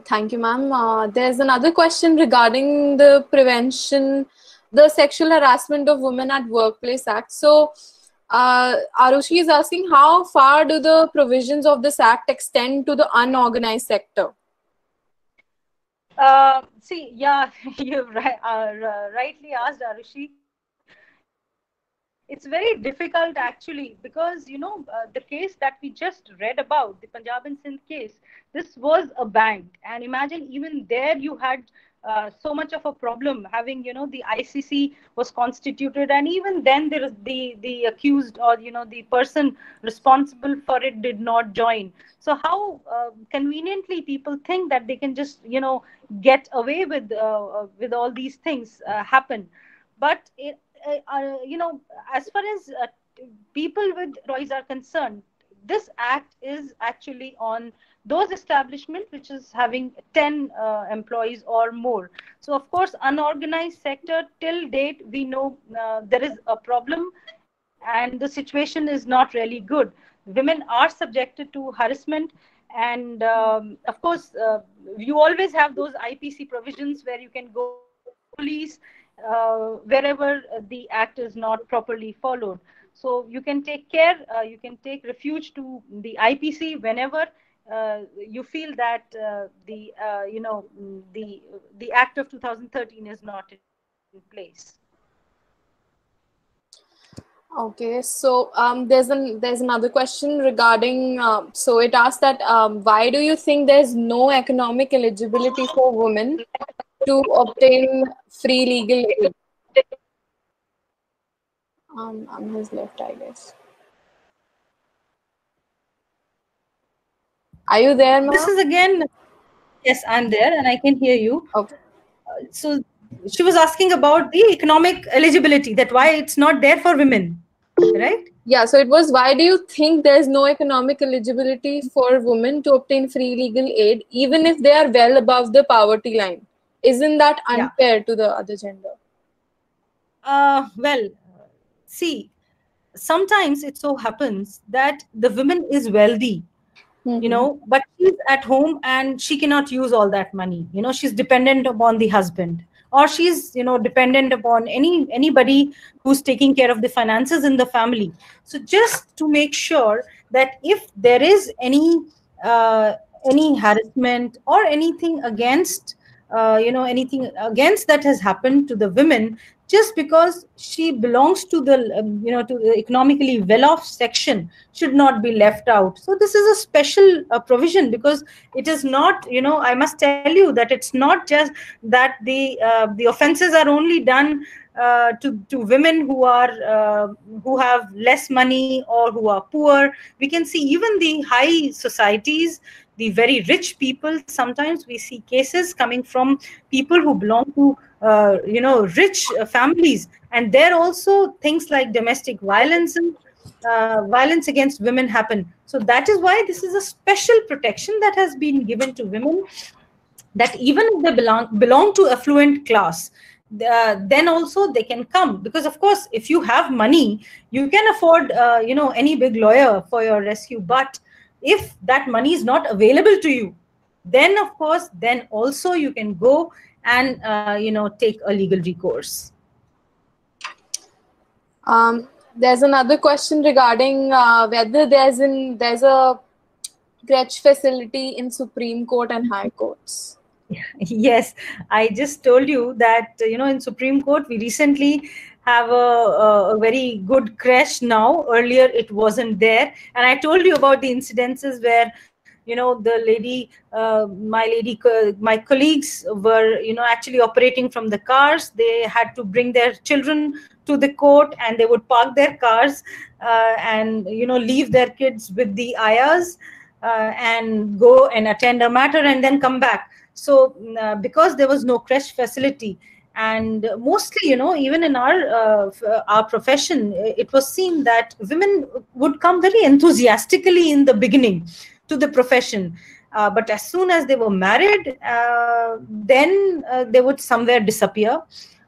Thank you, ma'am. There's another question regarding the prevention, the Sexual Harassment of Women at Workplace Act. So, Arushi is asking, how far do the provisions of this act extend to the unorganized sector? See, yeah, you've rightly asked, Arushi. it's very difficult actually, because the case that we just read about, the Punjab and Sindh case, this was a bank, and imagine even there you had so much of a problem having, the ICC was constituted, and even then there is the accused, or the person responsible for it did not join. So how conveniently people think that they can just get away with all these things happen. But as far as people with employees are concerned, this act is actually on those establishments which is having 10 employees or more. So of course, unorganized sector, till date we know there is a problem, and the situation is not really good. Women are subjected to harassment, and of course you always have those IPC provisions where you can go to police wherever the act is not properly followed. So you can take care, you can take refuge to the IPC whenever you feel that the act of 2013 is not in place. Okay, so there's another question regarding. So it asks that why do you think there's no economic eligibility for women to obtain free legal aid? On his left, I guess. Are you there, Noah? This is again, yes, I'm there and I can hear you. Okay. So she was asking about the economic eligibility, that why it's not there for women, right? Yeah, so it was, why do you think there's no economic eligibility for women to obtain free legal aid, even if they are well above the poverty line? Isn't that unfair to the other gender? Well, see, sometimes it so happens that the woman is wealthy, but she's at home and she cannot use all that money. She's dependent upon the husband, or she's dependent upon anybody who's taking care of the finances in the family. So just to make sure that if there is any harassment or anything against anything against that has happened to the women, just because she belongs to the to the economically well-off section, should not be left out. So this is a special provision, because it is not, I must tell you that it's not just that the offenses are only done to women who have less money or who are poor. We can see even the high societies, the very rich people. Sometimes we see cases coming from people who belong to rich families, and there also things like domestic violence and violence against women happen. So that is why this is a special protection that has been given to women, that even if they belong to affluent class, then also they can come. Because of course, if you have money, you can afford any big lawyer for your rescue. But if that money is not available to you, then of course, then also you can go and take a legal recourse. There's another question regarding whether there's a crèche facility in Supreme Court and High Courts. Yes, I just told you that in Supreme Court we recently have a very good crèche now. Earlier it wasn't there, and I told you about the incidences where the lady, my colleagues were actually operating from the cars. They had to bring their children to the court, and they would park their cars and leave their kids with the ayahs and go and attend a matter and then come back. So because there was no crèche facility, and mostly even in our profession, it was seen that women would come very enthusiastically in the beginning to the profession, but as soon as they were married, then they would somewhere disappear.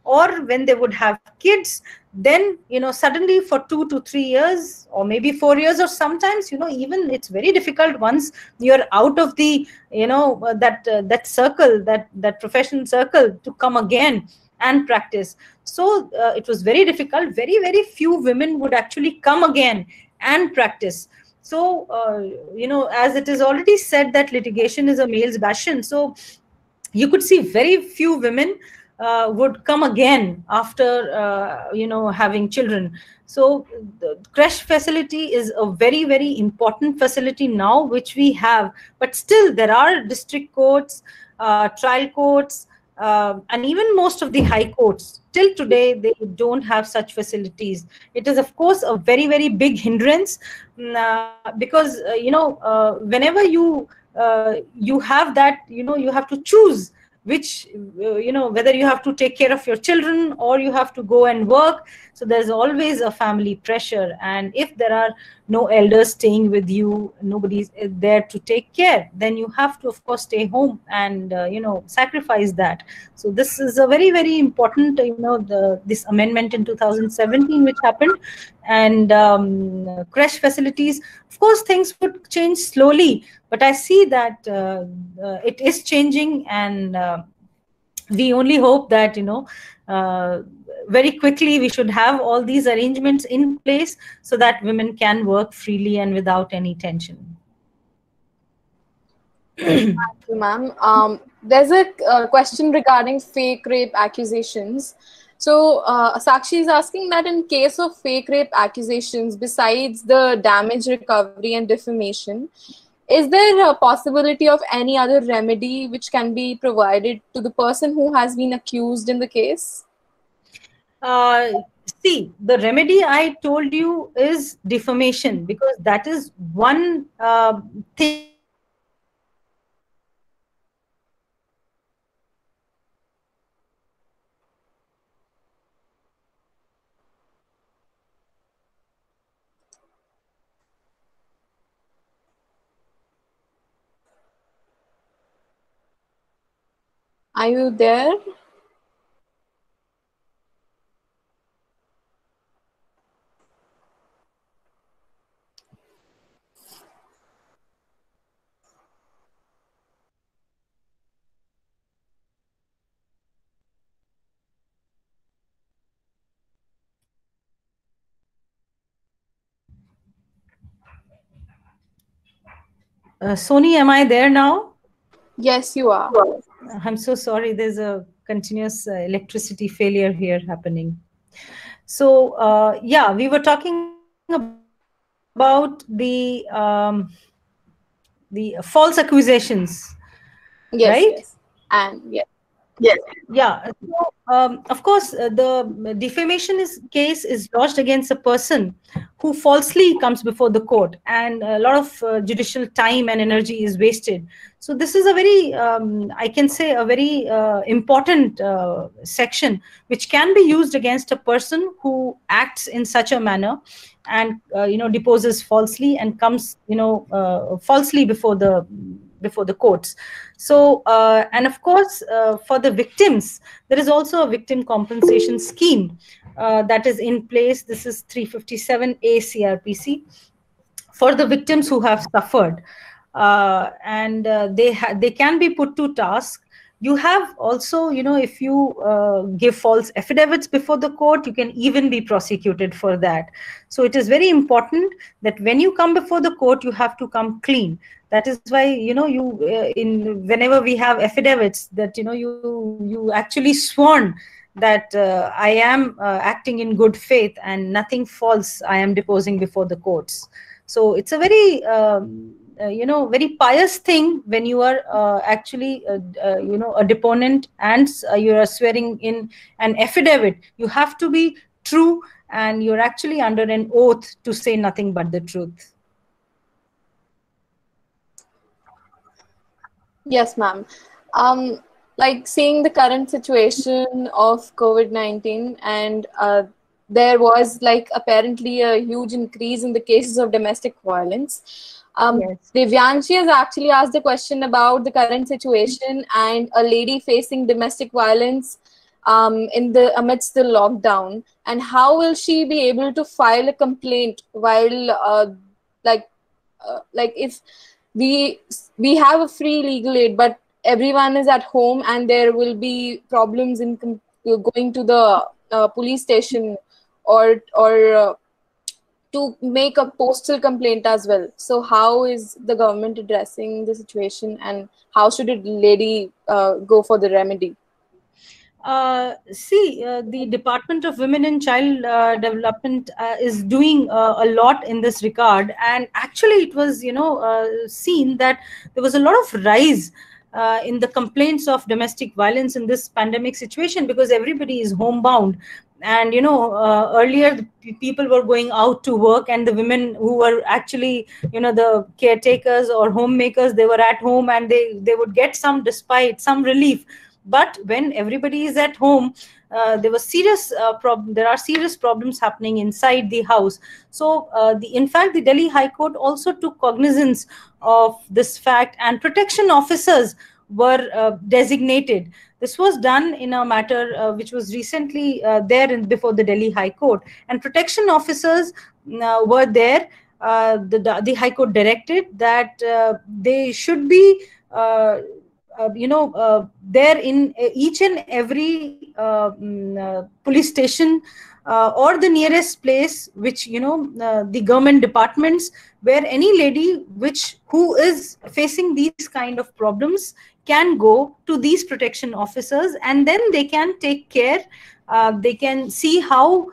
Or when they would have kids, then suddenly for 2 to 3 years, or maybe 4 years, or sometimes even it's very difficult once you're out of the that circle, that professional circle, to come again and practice. So it was very difficult. Very, very few women would actually come again and practice. So as it is already said that litigation is a male's passion, so you could see very few women would come again after having children. So the creche facility is a very, very important facility now which we have, but still there are district courts, trial courts, and even most of the high courts till today they don't have such facilities. It is of course a very, very big hindrance, because whenever you have that, you have to choose which, whether you have to take care of your children or you have to go and work. So there's always a family pressure, and if there are no elders staying with you, nobody's there to take care, then you have to of course stay home and sacrifice that. So this is a very, very important, this amendment in 2017 which happened. And creche facilities, of course things would change slowly, but I see that it is changing, and we only hope that very quickly we should have all these arrangements in place so that women can work freely and without any tension. Thank you, ma'am. There's a question regarding fake rape accusations. So Sakshi is asking that in case of fake rape accusations, besides the damage recovery and defamation, is there a possibility of any other remedy which can be provided to the person who has been accused in the case? See, the remedy I told you is defamation, because that is one thing. Are you there? Soni, am I there now? Yes, you are. I'm so sorry. There's a continuous electricity failure here happening. So yeah, we were talking about the false accusations, Yes, right? yes. And yes. Yes. Yeah. So, of course, the defamation case is lodged against a person who falsely comes before the court, and a lot of judicial time and energy is wasted. So this is a very, I can say, a very important section which can be used against a person who acts in such a manner and deposes falsely and comes falsely before the courts. So and of course for the victims, there is also a victim compensation scheme that is in place. This is 357A CRPC for the victims who have suffered, and they can be put to task. You have also, if you give false affidavits before the court, you can even be prosecuted for that. So it is very important that when you come before the court, you have to come clean. That is why, in whenever we have affidavits, that you actually sworn that I am acting in good faith and nothing false I am deposing before the courts. So it's a very very pious thing when you are actually a deponent, and you are swearing in an affidavit. You have to be true, and you're actually under an oath to say nothing but the truth. Yes, ma'am. Like seeing the current situation of COVID-19, and there was like apparently a huge increase in the cases of domestic violence. Yes. Divyanshi has actually asked a question about the current situation and a lady facing domestic violence amidst the lockdown, and how will she be able to file a complaint while like if we have a free legal aid, but everyone is at home and there will be problems in going to the police station or to make a postal complaint as well. So how is the government addressing the situation, and how should a lady go for the remedy? The Department of Women and Child Development is doing a lot in this regard, and actually it was, seen that there was a lot of rise in the complaints of domestic violence in this pandemic situation, because everybody is homebound. And earlier people were going out to work, and the women who were actually, the caretakers or homemakers, they were at home, and they would get some despite, some relief. But when everybody is at home, there are serious problems happening inside the house. So in fact, the Delhi High Court also took cognizance of this fact, and protection officers were designated. This was done in a matter which was recently before the Delhi High Court, and protection officers were there. The High Court directed that they should be there in each and every police station or the nearest place, which the government departments, where any lady who is facing these kind of problems can go to these protection officers, and then they can take care. They can see how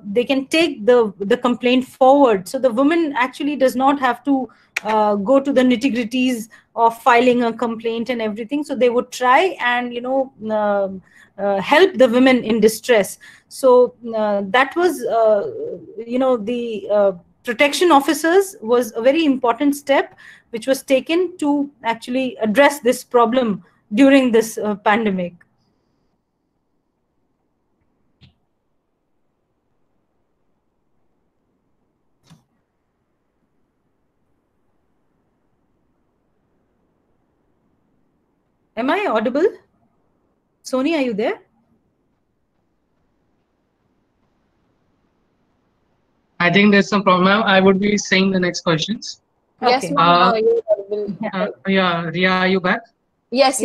they can take the complaint forward. So the woman actually does not have to go to the nitty-gritties of filing a complaint and everything. So they would try and help the women in distress. So that was the protection officers was a very important step which was taken to actually address this problem during this pandemic. Am I audible? Soni, are you there? I think there's some problem. I would be saying the next questions. Yes, Okay. ma'am. You're audible. Yeah, Ria, are you back? Yes.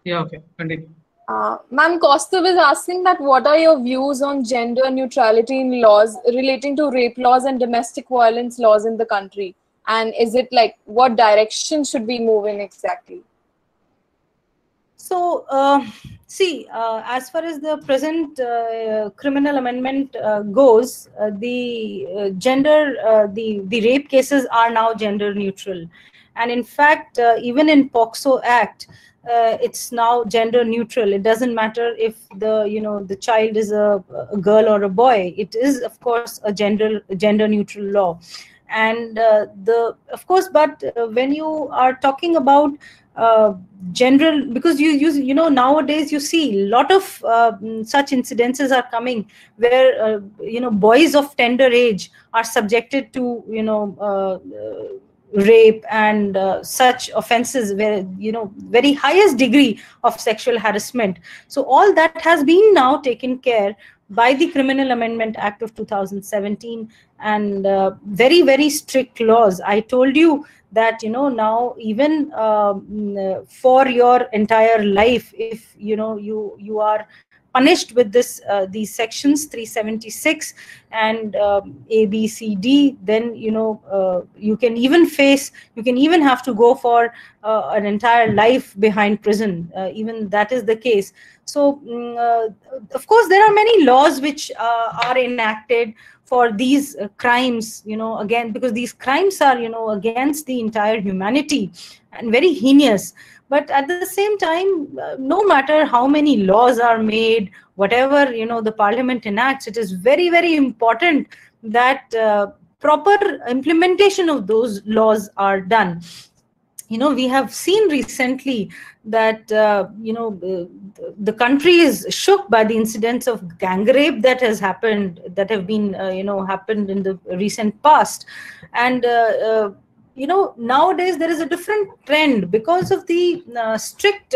Yeah, okay, continue. Ma'am, Kaustav is asking that what are your views on gender neutrality in laws relating to rape laws and domestic violence laws in the country? And is it like, what direction should we move in exactly? So, as far as the present criminal amendment goes, the rape cases are now gender neutral. And in fact, even in POCSO Act, it's now gender neutral. It doesn't matter if the child is a girl or a boy. It is, of course, a gender neutral law. And when you are talking about general, because nowadays you see a lot of such incidences are coming where boys of tender age are subjected to rape and such offenses, where very highest degree of sexual harassment. So all that has been now taken care by the Criminal Amendment Act of 2017, and very, very strict laws. I told you that now even for your entire life, if you are punished with these sections 376 and A, B, C, D, then you can even have to go for an entire life behind prison. Even that is the case. So of course there are many laws which are enacted for these crimes, again, because these crimes are against the entire humanity and very heinous. But at the same time, no matter how many laws are made, whatever the parliament enacts, it is very, very important that proper implementation of those laws are done. We have seen recently that the country is shook by the incidents of gang rape that have happened in the recent past. And nowadays there is a different trend because of the strict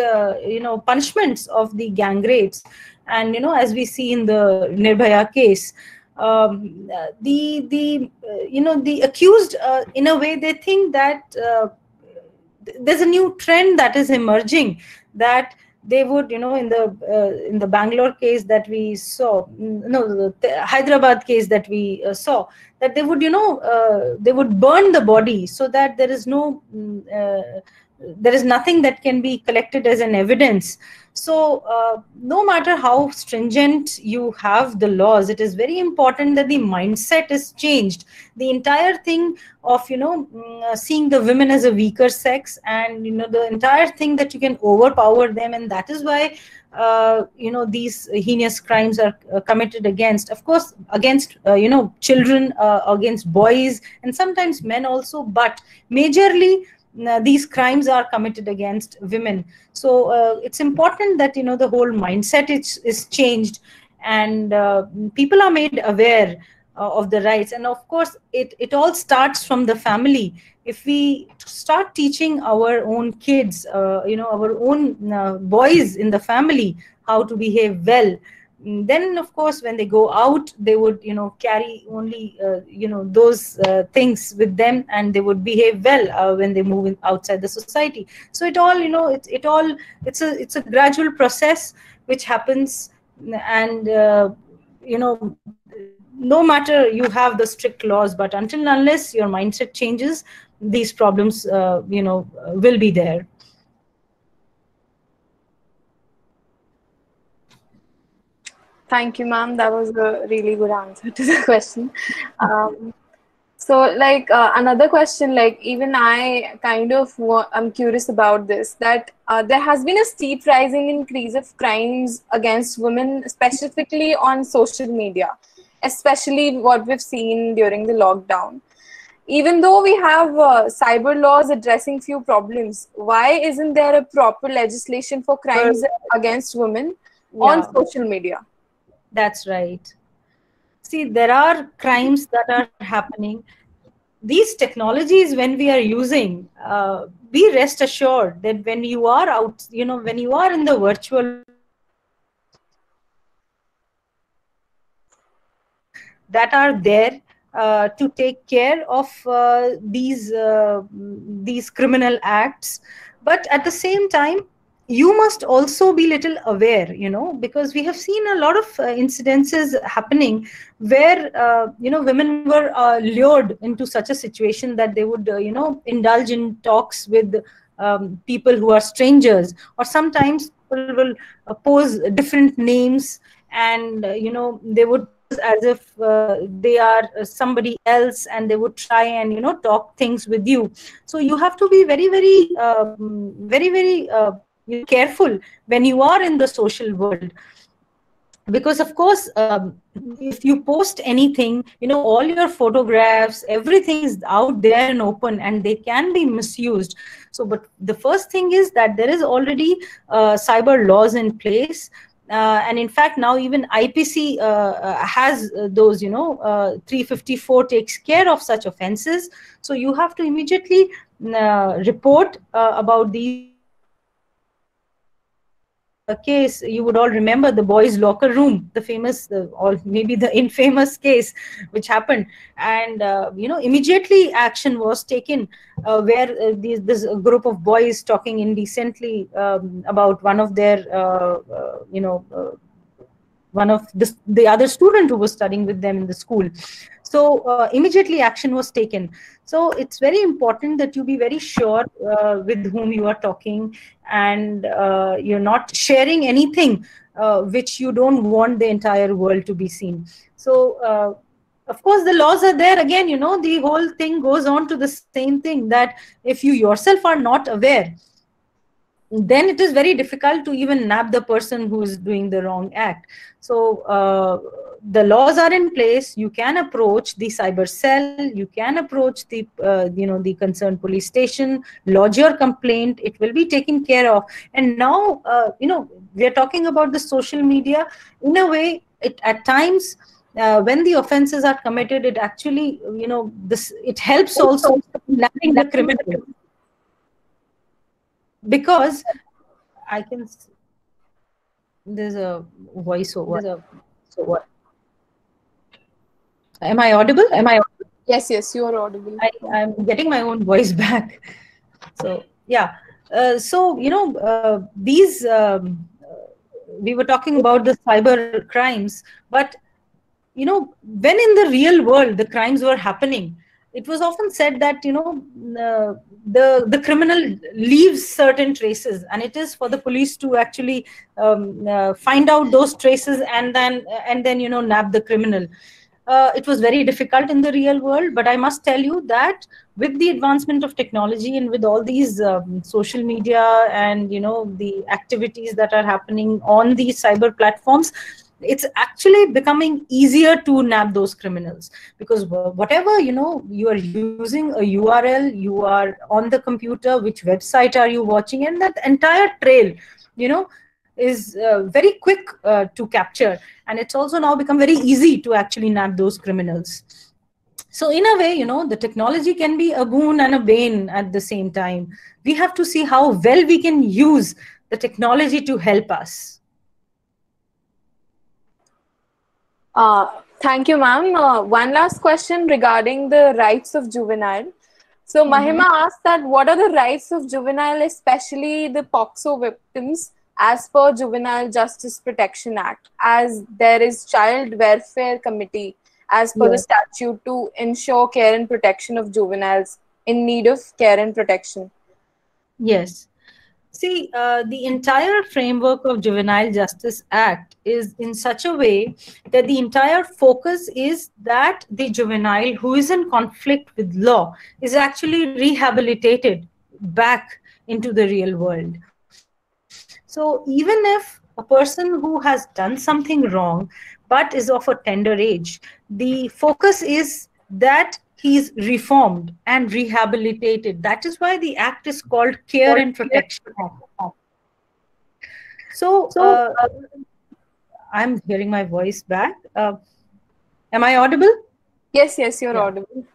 punishments of the gang rapes. And as we see in the Nirbhaya case, the accused, in a way, they think that there's a new trend that is emerging, that they would, in the Bangalore case that we saw, the Hyderabad case that we saw, that they would, they would burn the body so that there is no there is nothing that can be collected as an evidence. So no matter how stringent you have the laws, it is very important that the mindset is changed. The entire thing of, seeing the women as a weaker sex, and, the entire thing that you can overpower them. And that is why, these heinous crimes are committed against, of course, against, children, against boys, and sometimes men also. But majorly, these crimes are committed against women. So it's important that, the whole mindset is changed, and people are made aware of the rights. And of course, it all starts from the family. If we start teaching our own kids, our own boys in the family how to behave well, then of course when they go out, they would carry only those things with them, and they would behave well when they move outside the society. So it all, it's a gradual process which happens. And no matter you have the strict laws, but until and unless your mindset changes, these problems will be there. Thank you, ma'am. That was a really good answer to the question. So, like, another question, like, even I kind of I'm curious about this, that there has been a steep rising increase of crimes against women, specifically on social media, especially what we've seen during the lockdown. Even though we have cyber laws addressing few problems, why isn't there a proper legislation for crimes against women on social media? That's right. See, there are crimes that are happening. These technologies, when we are using, be rest assured that when you are out, when you are in the virtual, that are there to take care of these criminal acts. But at the same time, you must also be little aware, because we have seen a lot of incidences happening where, women were lured into such a situation that they would, indulge in talks with people who are strangers, or sometimes people will pose different names, and, they would as if they are somebody else, and they would try and, talk things with you. So you have to be very, very careful when you are in the social world, because of course if you post anything, all your photographs, everything is out there and open, and they can be misused. So but the first thing is that there is already cyber laws in place, and in fact now even IPC has those, 354 takes care of such offenses. So you have to immediately report about these. Case, you would all remember the boys' locker room, the famous, or maybe the infamous case which happened, and immediately action was taken, where this group of boys talking indecently about one of their one of the other student who was studying with them in the school. So immediately action was taken. So it's very important that you be very sure with whom you are talking, and you're not sharing anything which you don't want the entire world to be seen. So of course the laws are there. Again, the whole thing goes on to the same thing, that if you yourself are not aware, then it is very difficult to even nab the person who is doing the wrong act. So the laws are in place. You can approach the cyber cell, you can approach the the concerned police station, lodge your complaint, it will be taken care of. And now we are talking about the social media. In a way, it at times when the offenses are committed, it actually it helps also nabbing the criminal, because I can, there's a voiceover. So what? Am I audible? Yes, you are audible. I'm getting my own voice back. So yeah. So these we were talking about the cyber crimes, but when in the real world the crimes were happening, it was often said that, the criminal leaves certain traces, and it is for the police to actually find out those traces and then nab the criminal. It was very difficult in the real world, but I must tell you that with the advancement of technology and with all these social media and the activities that are happening on these cyber platforms, it's actually becoming easier to nab those criminals, because whatever you are using a URL, you are on the computer, which website are you watching, and that entire trail is very quick to capture, and it's also now become very easy to actually nab those criminals. So in a way, the technology can be a boon and a bane at the same time. We have to see how well we can use the technology to help us. Thank you, ma'am. One last question regarding the rights of juvenile. So Mahima asked that what are the rights of juvenile, especially the POCSO victims, as per Juvenile Justice Protection Act, as there is Child Welfare Committee as per the statute to ensure care and protection of juveniles in need of care and protection. Yes. See, the entire framework of Juvenile Justice Act is in such a way that the entire focus is that the juvenile who is in conflict with law is actually rehabilitated back into the real world. So even if a person who has done something wrong but is of a tender age, the focus is that he's reformed and rehabilitated. That is why the act is called Care and Protection Act. So I'm hearing my voice back. Am I audible? Yes, you're audible.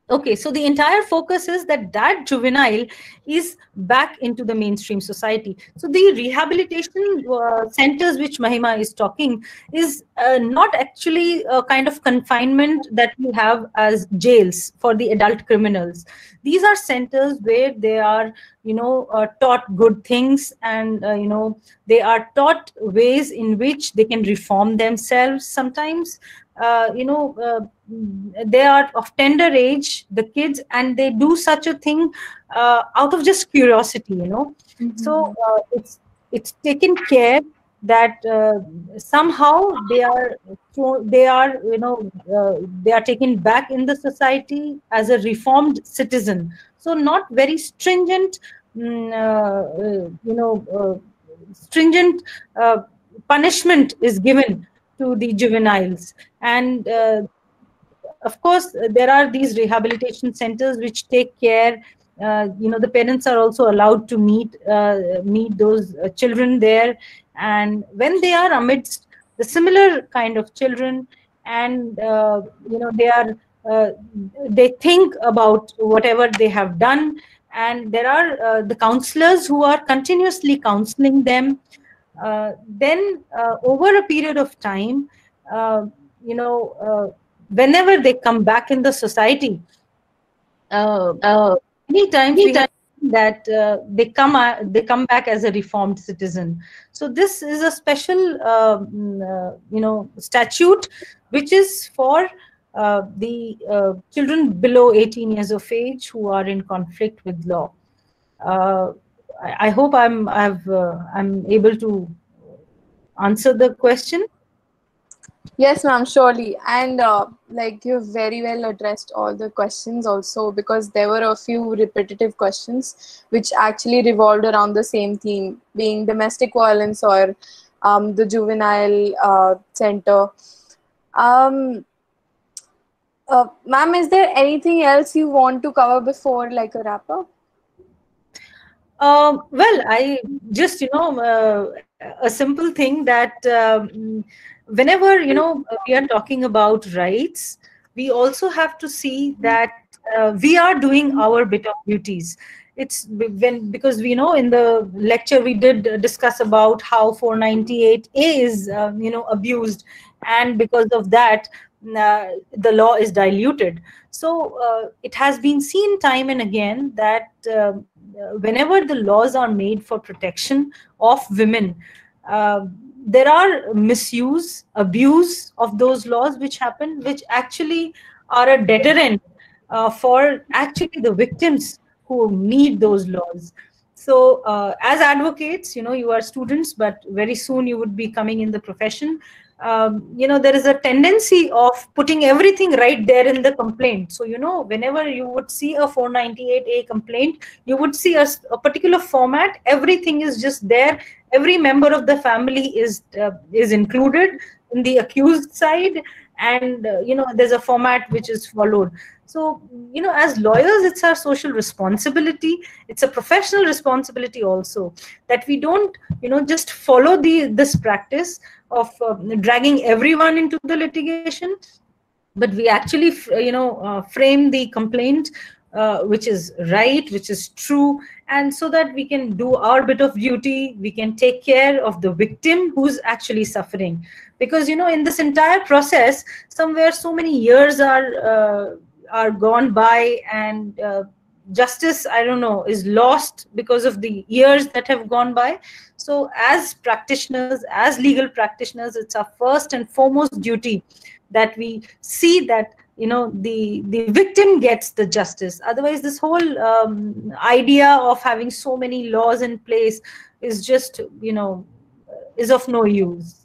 Okay, so the entire focus is that juvenile is back into the mainstream society. So the rehabilitation centers which Mahima is talking is not actually a kind of confinement that we have as jails for the adult criminals. These are centers where they are, taught good things, and they are taught ways in which they can reform themselves. Sometimes they are of tender age, the kids, and they do such a thing out of just curiosity, So it's taken care that somehow they are taken back in the society as a reformed citizen. So not very stringent, stringent punishment is given to the juveniles. And of course, there are these rehabilitation centers which take care. The parents are also allowed to meet those children there, and when they are amidst the similar kind of children, and they think about whatever they have done, and there are the counselors who are continuously counseling them. Then over a period of time, whenever they come back in the society, many times we have that they come back as a reformed citizen. So this is a special statute which is for the children below 18 years of age who are in conflict with law. I hope I'm able to answer the question. Yes, ma'am, surely. And you've very well addressed all the questions also, because there were a few repetitive questions which actually revolved around the same theme, being domestic violence or the juvenile center. Ma'am, is there anything else you want to cover before a wrap up? Well, I just, a simple thing that whenever, we are talking about rights, we also have to see that we are doing our bit of duties. It's because we know in the lecture we did discuss about how 498A is, abused, and because of that, the law is diluted. So it has been seen time and again that whenever the laws are made for protection of women, there are misuse, abuse of those laws which happen, which actually are a deterrent for actually the victims who need those laws. So as advocates, you are students, but very soon you would be coming in the profession. There is a tendency of putting everything right there in the complaint. So, whenever you would see a 498A complaint, you would see a particular format. Everything is just there. Every member of the family is included in the accused side, and there's a format which is followed. So, as lawyers, it's our social responsibility. It's a professional responsibility also, that we don't, just follow this practice of dragging everyone into the litigation, but we actually, frame the complaint which is right, which is true, and so that we can do our bit of duty. We can take care of the victim who's actually suffering, because in this entire process, somewhere so many years are gone by, and justice, I don't know, is lost because of the years that have gone by. So as practitioners, as legal practitioners, it's our first and foremost duty that we see that the victim gets the justice. Otherwise, this whole idea of having so many laws in place is just is of no use.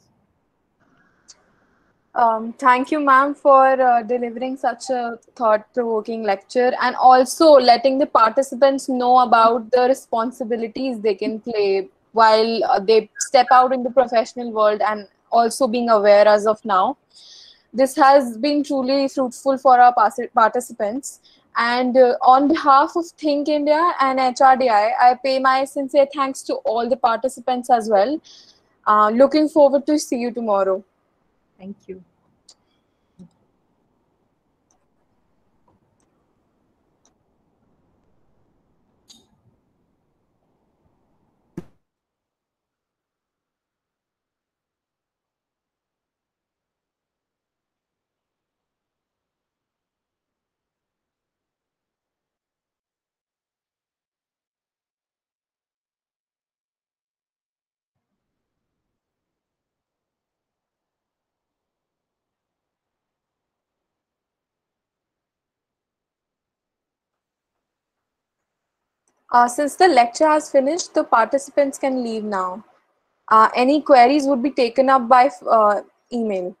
Thank you, ma'am, for delivering such a thought-provoking lecture, and also letting the participants know about the responsibilities they can play while they step out in the professional world, and also being aware as of now. This has been truly fruitful for our participants. And on behalf of Think India and HRDI, I pay my sincere thanks to all the participants as well. Looking forward to see you tomorrow. Thank you. Since the lecture has finished, the participants can leave now. Any queries would be taken up by email.